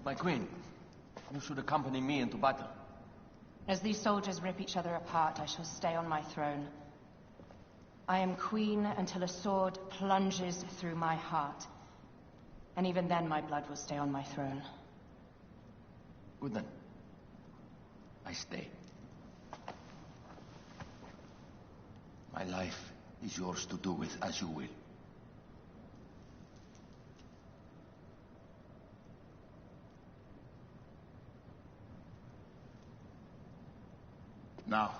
My queen, you should accompany me into battle. As these soldiers rip each other apart, I shall stay on my throne. I am queen until a sword plunges through my heart. And even then my blood will stay on my throne. Good then. I stay. My life is yours to do with as you will. Now,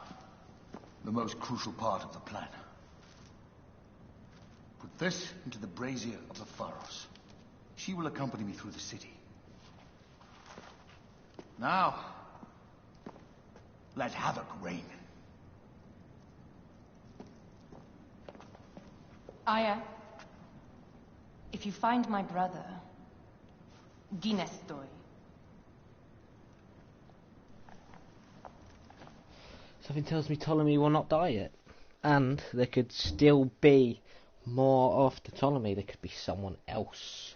the most crucial part of the plan. Put this into the brazier of the Pharos. She will accompany me through the city. Now, let havoc reign. Aya, if you find my brother, Ginestoy. Something tells me Ptolemy will not die yet. And there could still be more after Ptolemy. There could be someone else.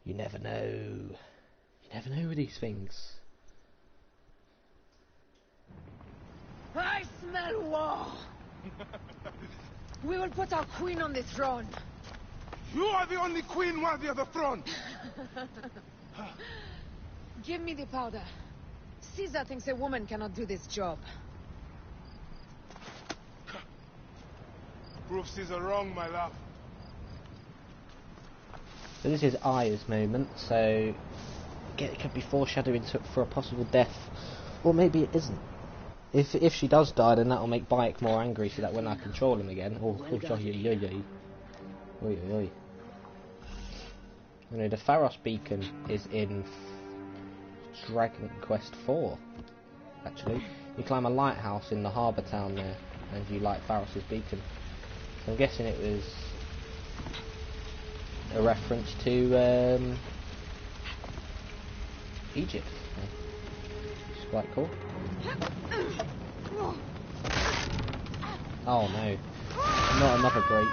You never know. You never know with these things. I smell war! We will put our queen on the throne. You are the only queen worthy of the throne! Give me the powder. Caesar thinks a woman cannot do this job. Prove Caesar wrong, my love. So this is Aya's moment, so again, it could be foreshadowing for a possible death. Or maybe it isn't. If she does die, then that'll make Bayek more angry, so that when I control him again... Oh, oi, oi, oi. You know, the Pharos beacon is in Dragon Quest 4. actually. You climb a lighthouse in the harbour town there, and you light Pharos's beacon. So I'm guessing it was a reference to Egypt. It's quite cool. Oh no, not another break.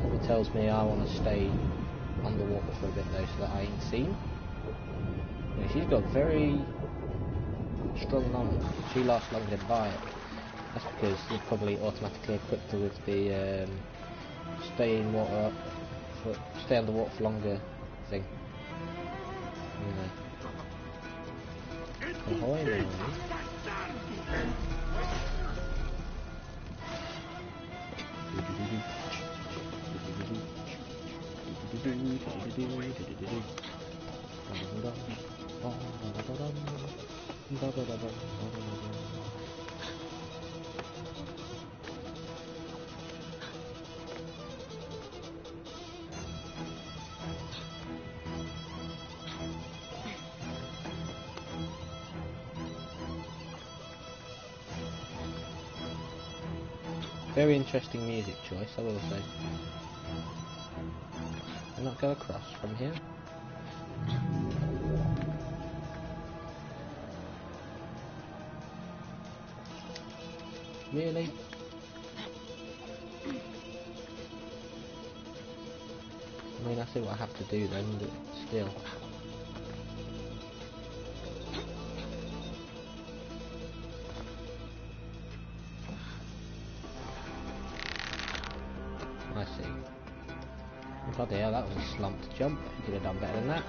Something tells me I want to stay underwater for a bit though, so that I ain't seen. Yeah, she's got very strong lungs. She lasts longer than Bayek. That's because you're probably automatically equipped her with the stay underwater for longer thing. Yeah. Ahoy now. Very interesting music choice, I will say. Can I not go across from here? Really? I mean, I see what I have to do then, but still. I see. Bloody hell, that was a slumped jump. You could have done better than that.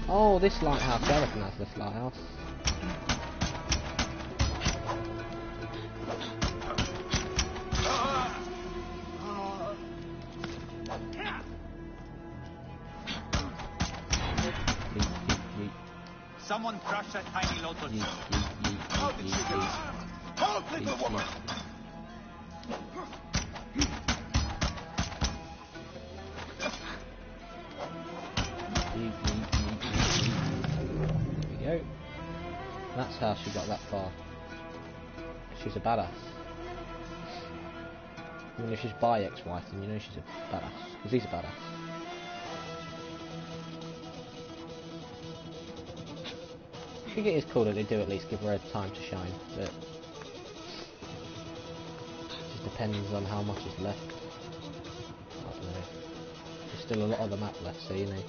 Oh, this lighthouse. I recognise this lighthouse. Someone crush that tiny lotus. How did she get out? Help, little woman! There we go. That's how she got that far. She's a badass. I mean, if she's Bayek's wife, then you know she's a badass. Because he's a badass. I think it is cool that they do at least give her time to shine, but it just depends on how much is left. I don't know. There's still a lot of the map left, so you know.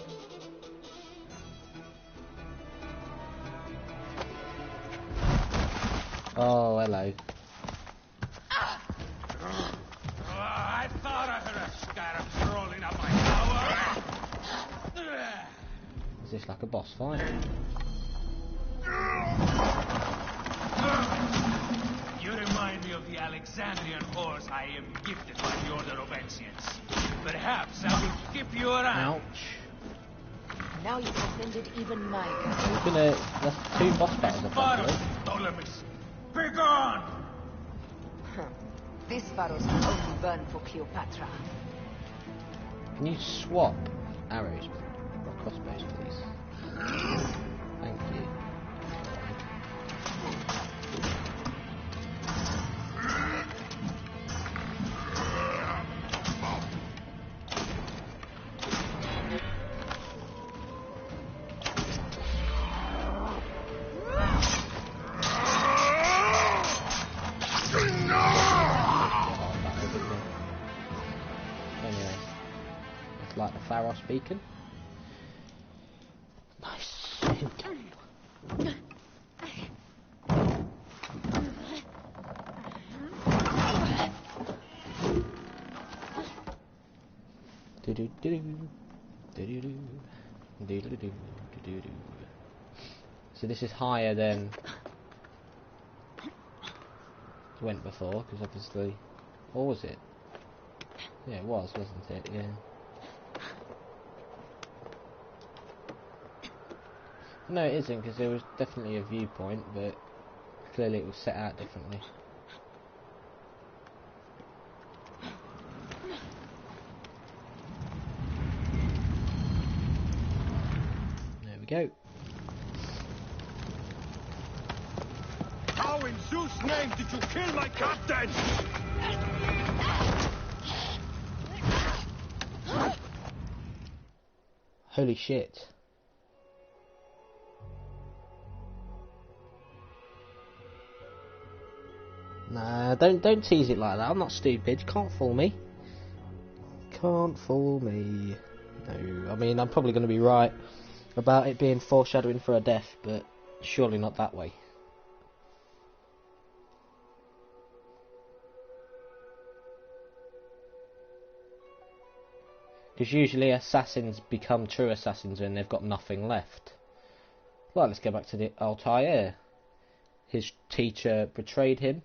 Oh, hello. I thought I heard a scarab crawling up my tower. Is this like a boss fight? You remind me of the Alexandrian horse I am gifted by the Order of Ancients. Perhaps I will skip you around. Ouch. Now you've offended even my That's 2 boss battles effectively. Ptolemies, be gone! This Pharos will only burn for Cleopatra. Can you swap arrows or crossbows, please? Thank you. Anyway, it's like the Pharos beacon. Nice. So this is higher than went before, because obviously, or was it? Yeah, it was, wasn't it? Yeah. No, it isn't, because there was definitely a viewpoint, but clearly it was set out differently. There we go. How in Zeus' name did you kill my captain? Holy shit. Nah, don't tease it like that. I'm not stupid. You can't fool me. Can't fool me. No, I mean, I'm probably going to be right about it being foreshadowing for her death, but surely not that way. Because usually assassins become true assassins when they've got nothing left. Well, let's go back to the Altair. His teacher betrayed him,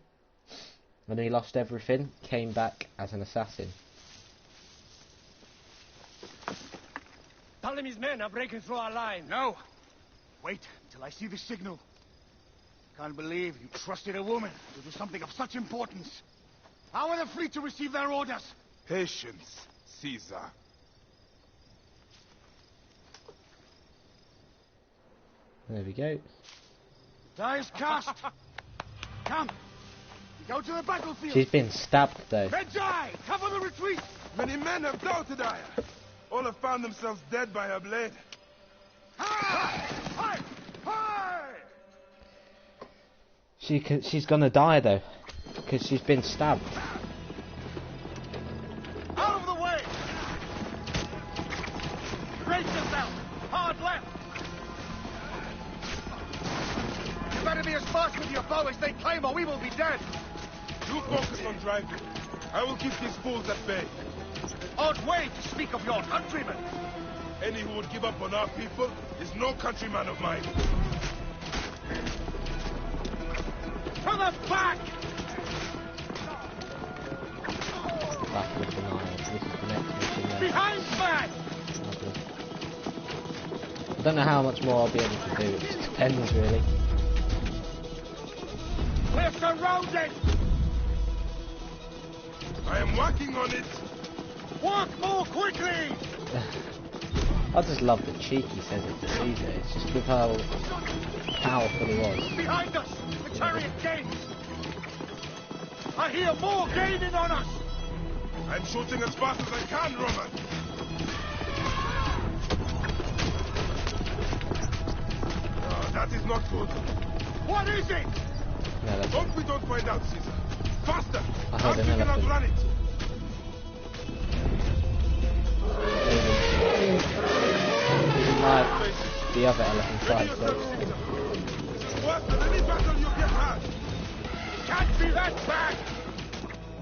and he lost everything, came back as an assassin. Ptolemy's men are breaking through our line. No! Wait till I see the signal. Can't believe you trusted a woman to do something of such importance. How are the fleet to receive their orders? Patience, Caesar. There we go. Die is cast. Come, we go to the battlefield. She's been stabbed though. Medjay, cover the retreat. Many men have doubted Aya. All have found themselves dead by her blade. Hi! Hi! She's gonna die though, because she's been stabbed. Out of the way! Brace yourself! Hard left! You better be as fast with your bow as they claim, or we will be dead! You focus on driving. I will keep these fools at bay. Odd way to speak of your countrymen! Any who would give up on our people is no countryman of mine. To the back! Battle of the Nile. This is the next mission there. Behind back! I don't know how much more I'll be able to do. It just depends really. We're surrounded! I am working on it. Work more quickly! I just love the cheek he says it to Caesar. It's just with how powerful he was. Behind us! The chariot gains! I hear more gaining on us! I'm shooting as fast as I can, Roman. Oh, that is not good. What is it? No, that's Hope we don't find out, Caesar. Faster! I heard we an can elephant. outrun it. Even like the other elephant tribes though. Worse than any battle you've yet had. Can't be that bad!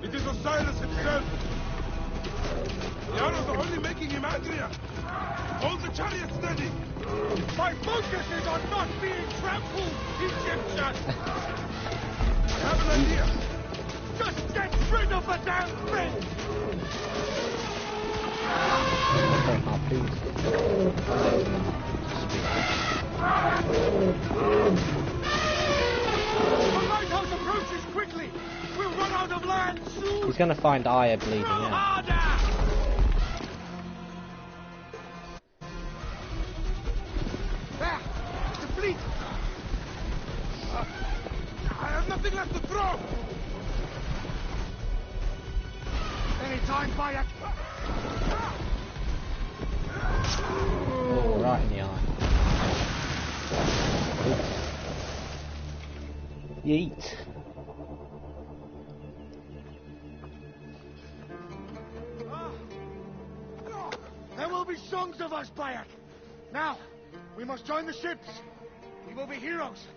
It is Osiris himself. The arrows are only making him angrier. Hold the chariot steady. My focus is on not being trampled, Egyptian! I have an idea. Just get rid of the damn thing! The lighthouse approaches quickly! We'll run out of land soon! He's gonna find Aya bleeding out. Harder! There! The fleet! I have nothing left to throw. Any time, Bayek! Oh, right in the eye. Yeet. There will be songs of us, Bayek! Now, we must join the ships! We will be heroes!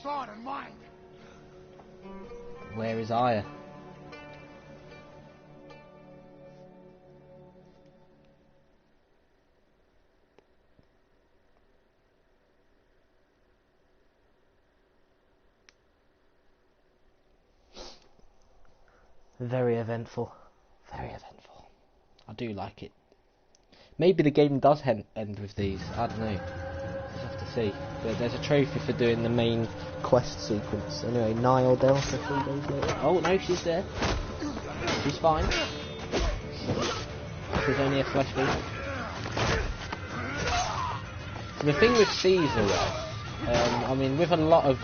Sword and mind! Where is Aya? Very eventful. Very eventful. I do like it. Maybe the game does end with these. I don't know. We'll have to see. But there's a trophy for doing the main quest sequence. Anyway, Nile Delta 3 days later. Oh no, she's there. She's fine. She's only a flesh beast. So the thing with Caesar was, I mean, with a lot of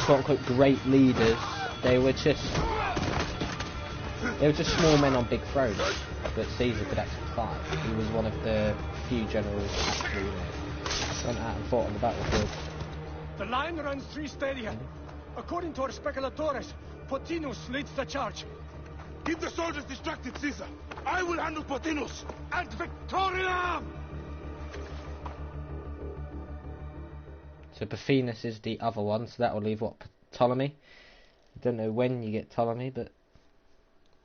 quote-unquote great leaders, they were just small men on big thrones. But Caesar could actually fight. He was one of the few generals who actually, went out and fought on the battlefield. The line runs 3 stadia. According to our speculatores, Pothinus leads the charge. Keep the soldiers distracted, Caesar. I will handle Pothinus. Ad Victoriam! So Pothinus is the other one, so that will leave what, Ptolemy? I don't know when you get Ptolemy, but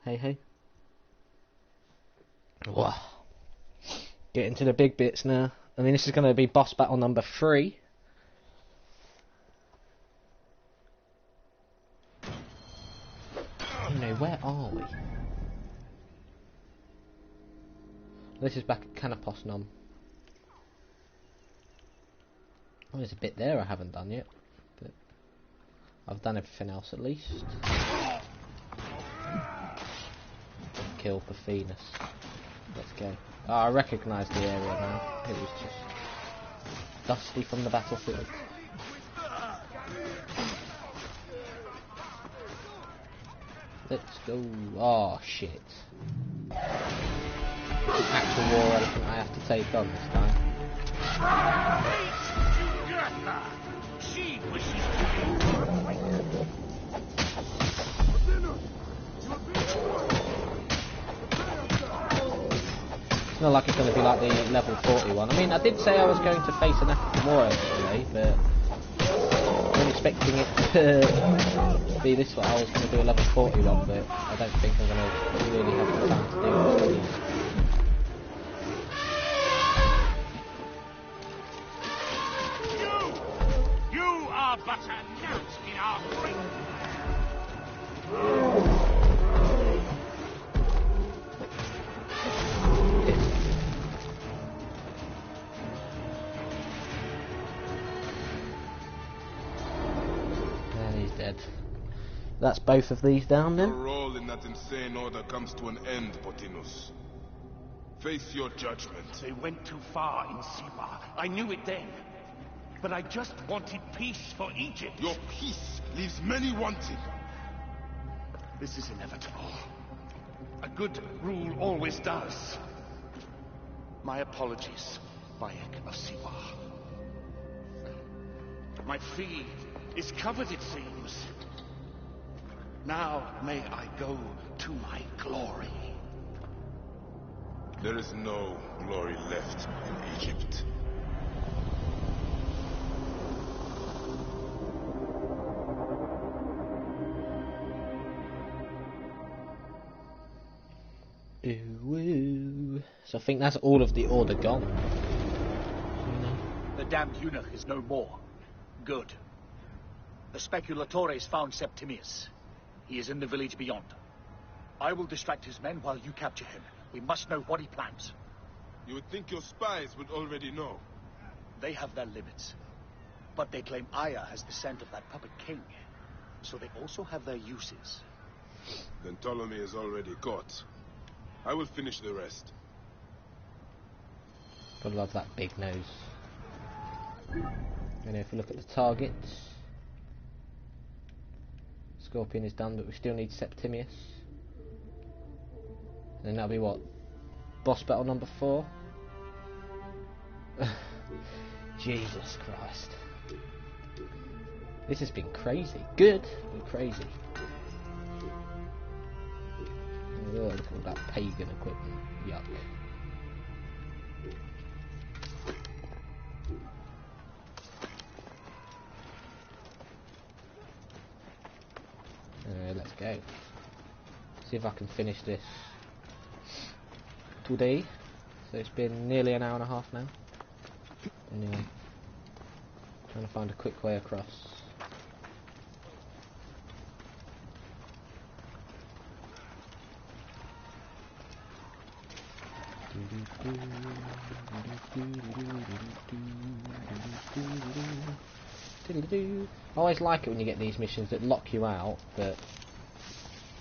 hey hey. Wow. Get into the big bits now. I mean, this is going to be boss battle number 3. You know, where are we? This is back at Canopus Nom. Oh, there's a bit there I haven't done yet, but I've done everything else at least. Kill Pothinus. Let's go. Oh, I recognise the area now. It was just dusty from the battlefield. Let's go. Oh shit. It's an actual war elephant I have to take on this time. She wishes It's not like it's going to be like the level 41. I mean, I did say I was going to face an African warrior today, but I wasn't expecting it to be this one. I was going to do a level 41, but I don't think I'm going to really have the time to do it. You are but a gnat in our great. Dead. That's both of these down then. Your role in that insane order comes to an end, Pothinus. Face your judgment. They went too far in Siwa. I knew it then. But I just wanted peace for Egypt. Your peace leaves many wanting. This is inevitable. A good rule always does. My apologies, Bayek of Siwa. My fee is covered, it seems. Now may I go to my glory. There is no glory left in Egypt. Ooh. So I think that's all of the order gone. The damned eunuch is no more. Good. The speculatores found Septimius. He is in the village beyond. I will distract his men while you capture him. We must know what he plans. You would think your spies would already know. They have their limits. But they claim Aya has the scent of that puppet king. So they also have their uses. Then Ptolemy is already caught. I will finish the rest. I love that big nose. And if we look at the targets, Scorpion is done, but we still need Septimius. And then that'll be what? Boss battle number 4? Jesus Christ. This has been crazy. Good, but crazy. Oh, look at all that pagan equipment. Yuck. Let's go. See if I can finish this today. So it's been nearly an hour and a half now. Anyway, trying to find a quick way across. I always like it when you get these missions that lock you out, but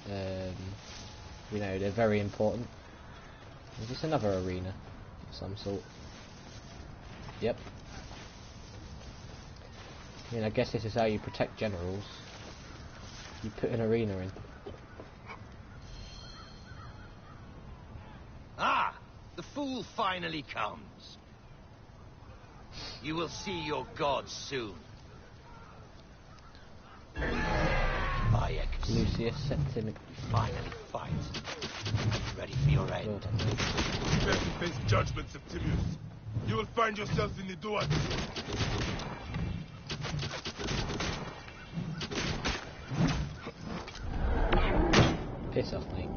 you know, they're very important. Is this another arena of some sort? Yep. I mean, I guess this is how you protect generals. You put an arena in. Ah! The fool finally comes. You will see your gods soon. Bayek. Lucius Septimius. Finally fight. Ready for your end. Prepare to face judgment, Septimius. You will find yourself in the Duat. Piss off, mate.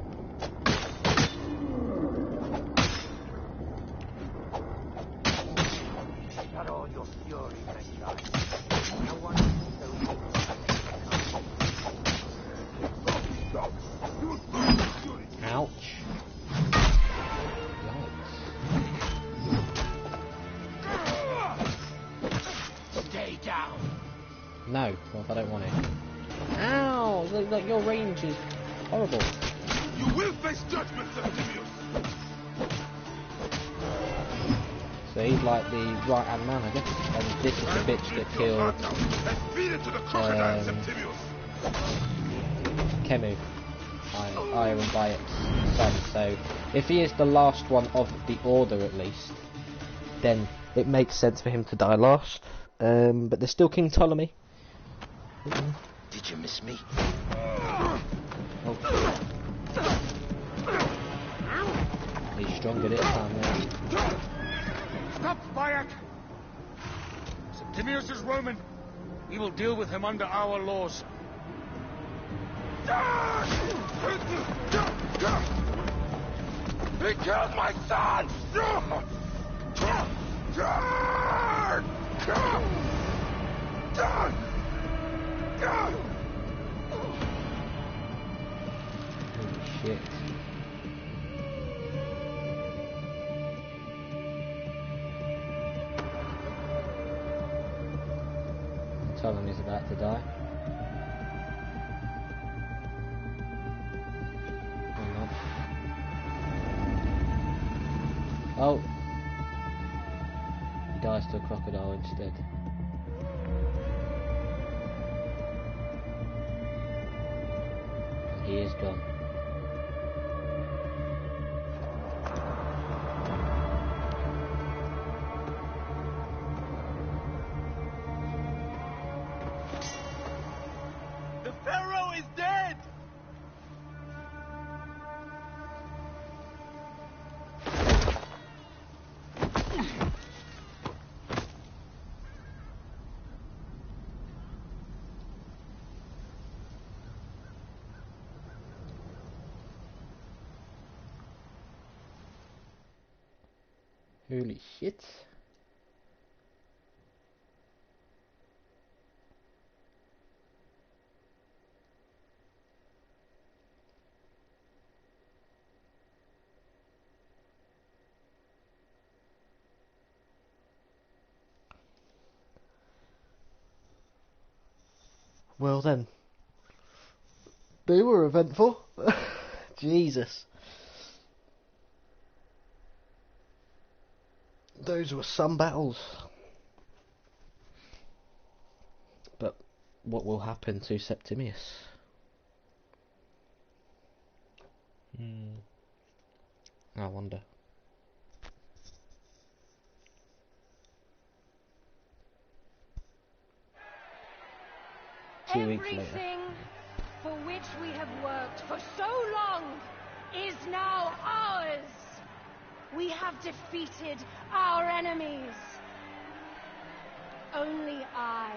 Not all your fury, Benjamin. No one Ouch. Stay down. No, well, I don't want it. Ow! Like your range is horrible. You will face judgment, Septimius. So he's like the right-hand man, I guess. And this is the bitch that killed Kemu, Iron Bayek's son. So if he is the last one of the Order, at least, then it makes sense for him to die last. But there's still King Ptolemy. Did you miss me? Oh. He's stronger this time, yeah. Stop, Bayek! Septimius is Roman. We will deal with him under our laws. He killed my son! Holy shit. Ptolemy's about to die. Hang on. Oh! He dies to a crocodile instead. And he is gone. Holy shit. Well then. They were eventful. Jesus. Those were some battles. But what will happen to Septimius? I wonder. Everything for which we have worked for so long is now ours. We have defeated our enemies. Only I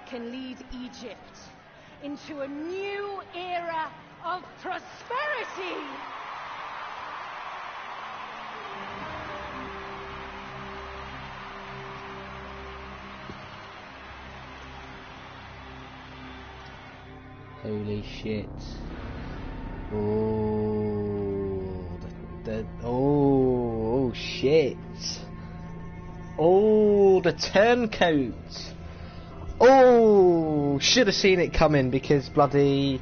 can lead Egypt into a new era of prosperity. Holy shit. Oh, oh shit. Oh, the turncoat. Oh, should have seen it coming because bloody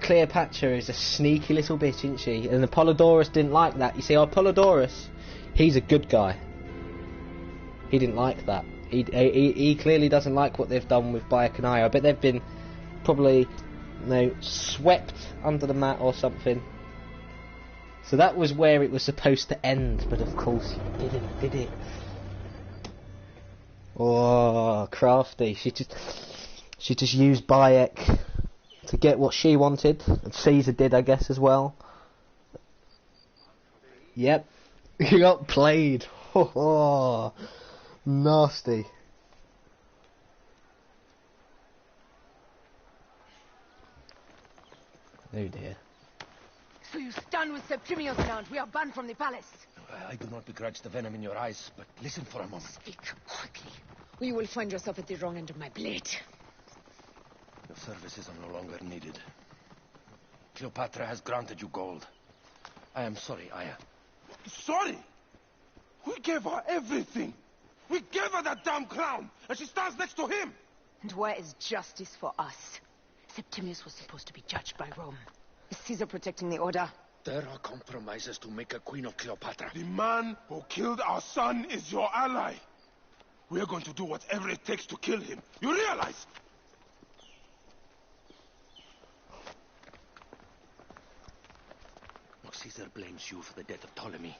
Cleopatra is a sneaky little bitch, isn't she? And Apollodorus didn't like that. You see, Apollodorus, he's a good guy. He didn't like that. He clearly doesn't like what they've done with Bayek and Aya. I bet they've been probably, swept under the mat or something. So that was where it was supposed to end, but of course he didn't, did it? Oh, crafty. She just used Bayek to get what she wanted, and Caesar did, I guess, as well. Yep, he got played. Oh, nasty. Oh dear. So you stand with Septimius now, and we are banned from the palace. I do not begrudge the venom in your eyes, but listen for a moment. Speak quickly, or you will find yourself at the wrong end of my blade. Your services are no longer needed. Cleopatra has granted you gold. I am sorry, Aya. Sorry? We gave her everything. We gave her that damn crown, and she stands next to him. And where is justice for us? Septimius was supposed to be judged by Rome. Is Caesar protecting the order? There are compromises to make a queen of Cleopatra. The man who killed our son is your ally. We are going to do whatever it takes to kill him. You realize? No, Caesar blames you for the death of Ptolemy.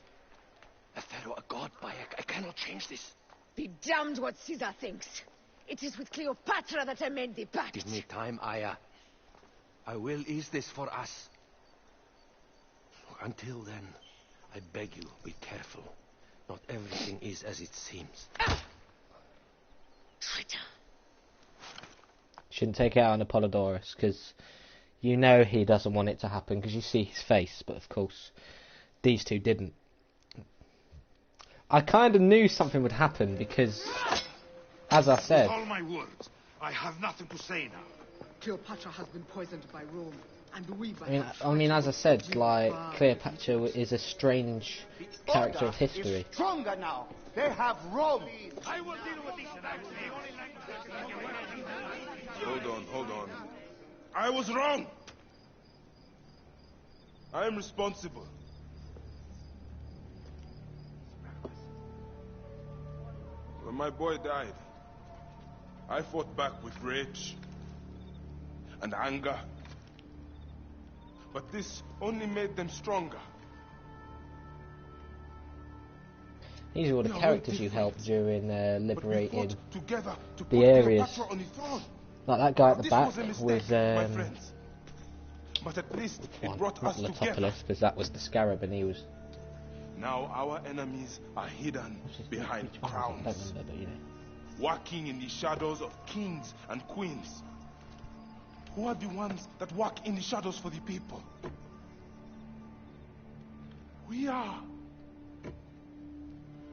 A pharaoh, a god, Bayek. I cannot change this. Be damned what Caesar thinks. It is with Cleopatra that I made the pact. Give me time, Aya. I will ease this for us. Until then, I beg you, be careful. Not everything is as it seems. Traitor. Shouldn't take it out on Apollodorus, because you know he doesn't want it to happen, because you see his face, but of course, these two didn't. I kind of knew something would happen, because, as I said... With all my words, I have nothing to say now. Cleopatra has been poisoned by Rome, and we... I mean, as I said, like, Cleopatra is a strange character of history. Is stronger now. They have Rome. I will deal with this. Hold on. I was wrong. I am responsible. When my boy died, I fought back with rage and anger. But this only made them stronger. These are all the characters you helped during liberating the areas. Like that guy at the back was but at least it brought not us together. Letopolis, because that was the Scarab, and he was... Now our enemies are hidden behind crowns, remember, but, walking in the shadows of kings and queens. Who are the ones that walk in the shadows for the people? We are.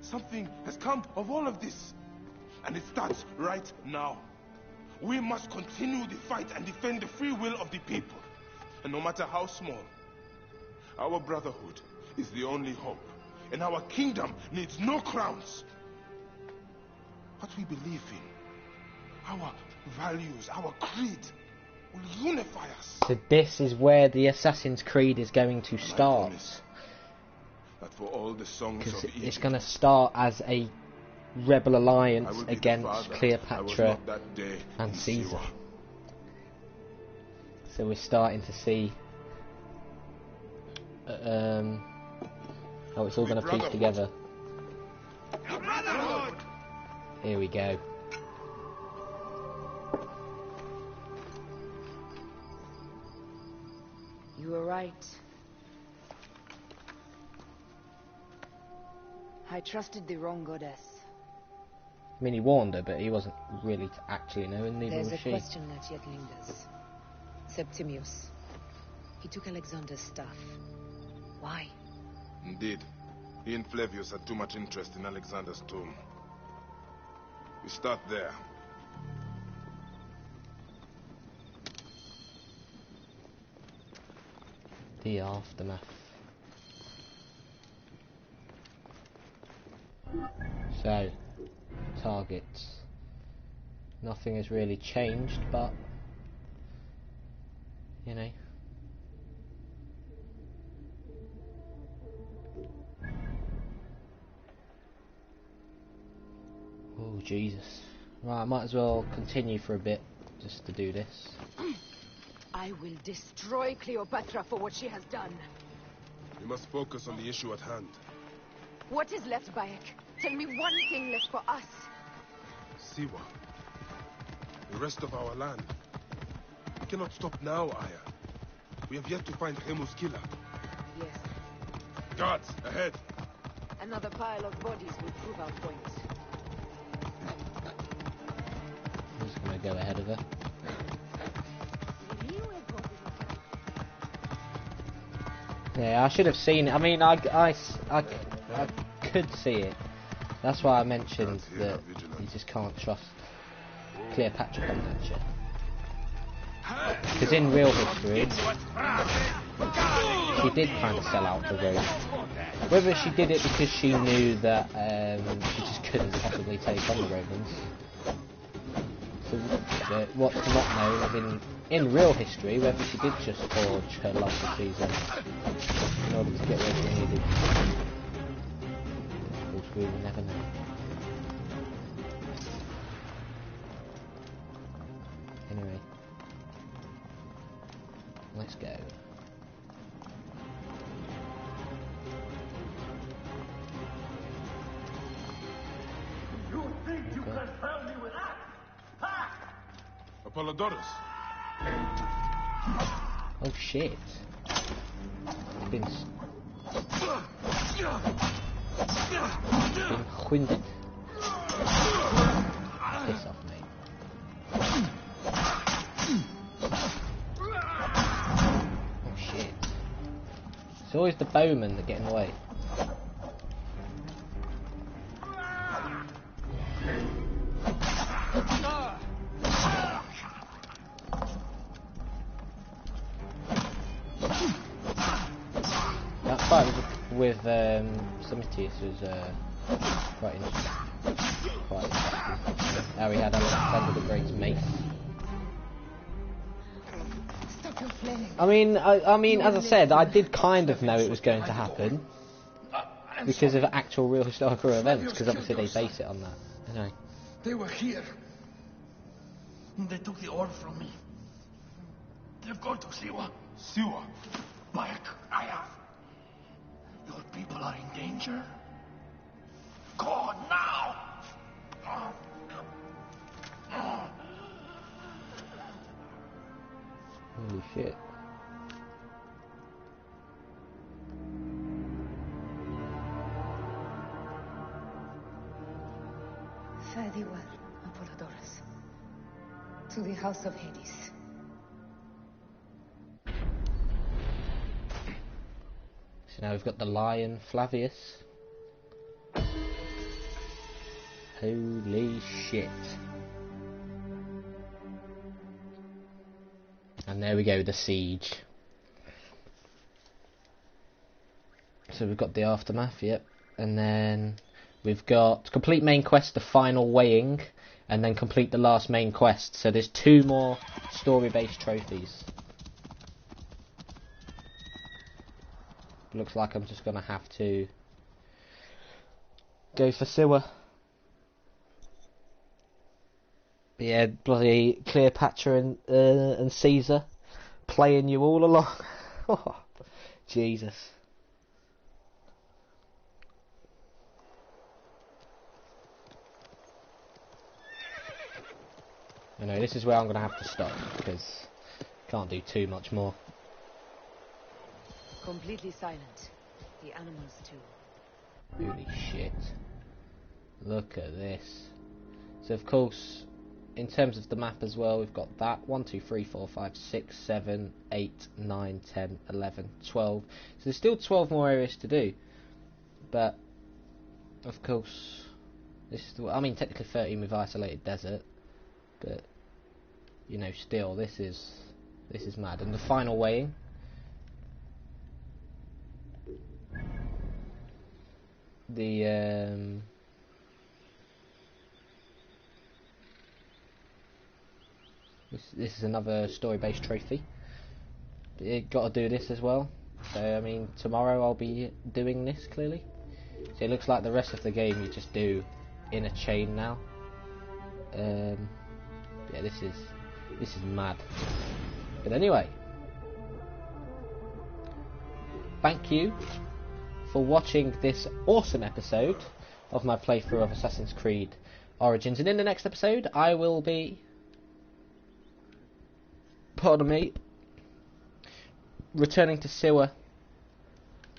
Something has come of all of this, and it starts right now. We must continue the fight and defend the free will of the people. And no matter how small, our brotherhood is the only hope. And our kingdom needs no crowns. What we believe in, our values, our creed, will unify us. So this is where the Assassin's Creed is going to start. That for all the songs of Egypt, it's going to start as a rebel alliance against Cleopatra and Caesar. So we're starting to see how it's all going to piece together. Here we go. You were right. I trusted the wrong goddess. I mean, he warned her, but he wasn't really to actually know, and neither There's was a she. question that yet lingers. Septimius. He took Alexander's stuff. Why? Indeed. He and Flavius had too much interest in Alexander's tomb. We start there. The aftermath. So, targets. Nothing has really changed, but you know. Oh Jesus. Right, I might as well continue for a bit just to do this. I will destroy Cleopatra for what she has done. We must focus on the issue at hand. What is left, Bayek? Tell me one thing left for us. Siwa. The rest of our land. We cannot stop now, Aya. We have yet to find Hemu's killer. Yes. Guards, ahead! Another pile of bodies will prove our point. I'm just gonna go ahead of her. Yeah, I should have seen it. I mean, I could see it. That's why I mentioned that you just can't trust Cleopatra on that shit. Because in real history, she did kind of sell out the Romans. Whether she did it because she knew that she just couldn't possibly take on the Romans. So, what's not known is in real history whether she did just forge her love for Caesar in order to get where she needed. Of course, we will never know. Anyway, let's go. You think you can help me with that? Ha! Apollodorus! Oh shit. It's been winded. Piss off, mate. Oh shit. It's always the bowmen that get in the way. That fight with Samitius was quite interesting. How he had Alexander the Great's mace. I mean, as I said, I did kind of know it was going to happen because of actual real historical events. Because obviously they base it on that. Anyway. They were here. They took the order from me. They've gone to Siwa. Siwa? Bayek, Aya. Your people are in danger. Go on now! Holy shit. Fare thee well, Apollodorus. To the house of Hades. So now we've got the lion Flavius. Holy shit. And there we go, the siege. So we've got the aftermath, yep. And then we've got complete main quest, the final weighing, and then complete the last main quest. So there's 2 more story-based trophies. Looks like I'm just gonna have to go for Siwa. But yeah, bloody Cleopatra and Caesar playing you all along. Oh, Jesus. I know, this is where I'm going to have to stop, because can't do too much more. Completely silent. The animals too. Holy shit. Look at this. So of course, in terms of the map as well, we've got that 1, 2, 3, 4, 5, 6, 7, 8, 9, 10, 11, 12. So there's still 12 more areas to do. But of course, this is I mean technically 13 with isolated desert, but you know, still this is mad. And the final weighing. The This is another story-based trophy. Got to do this as well. So I mean, tomorrow I'll be doing this clearly. So it looks like the rest of the game you just do in a chain now. Yeah, this is mad. But anyway, thank you for watching this awesome episode of my playthrough of Assassin's Creed Origins, and in the next episode I will be, pardon me, returning to Siwa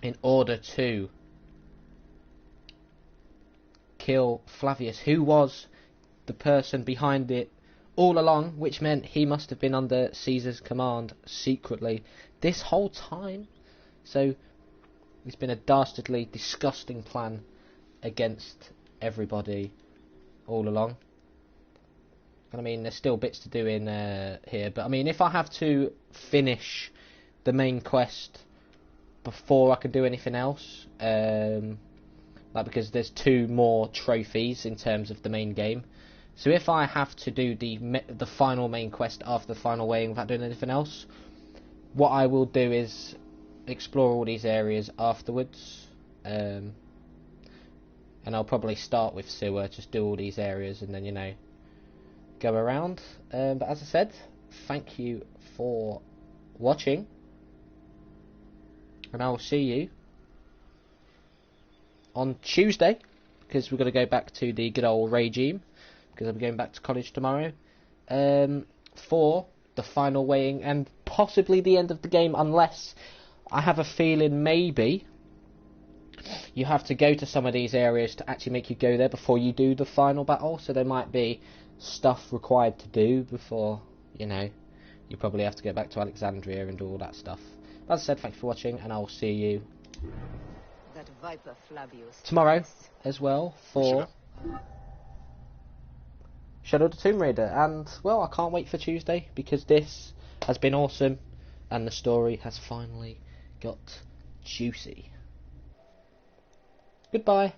in order to kill Flavius, who was the person behind it all along, which meant he must have been under Caesar's command secretly this whole time. So it's been a dastardly, disgusting plan against everybody all along. And I mean, there's still bits to do in here, but I mean, if I have to finish the main quest before I can do anything else, like, because there's 2 more trophies in terms of the main game, so if I have to do the final main quest after the final weighing without doing anything else, what I will do is explore all these areas afterwards, and I'll probably start with Siwa, just do all these areas and then, you know, go around. But as I said, thank you for watching, and I will see you on Tuesday, because we're going to go back to the good old regime, because I'll be going back to college tomorrow, for the final weighing and possibly the end of the game, unless I have a feeling maybe you have to go to some of these areas to actually make you go there before you do the final battle, so there might be stuff required to do before, you know, you probably have to go back to Alexandria and do all that stuff. As I said, thanks for watching, and I will see you that viper Flavius tomorrow as well for Shadow of the Tomb Raider. And well, I can't wait for Tuesday, because this has been awesome and the story has finally got juicy. Goodbye.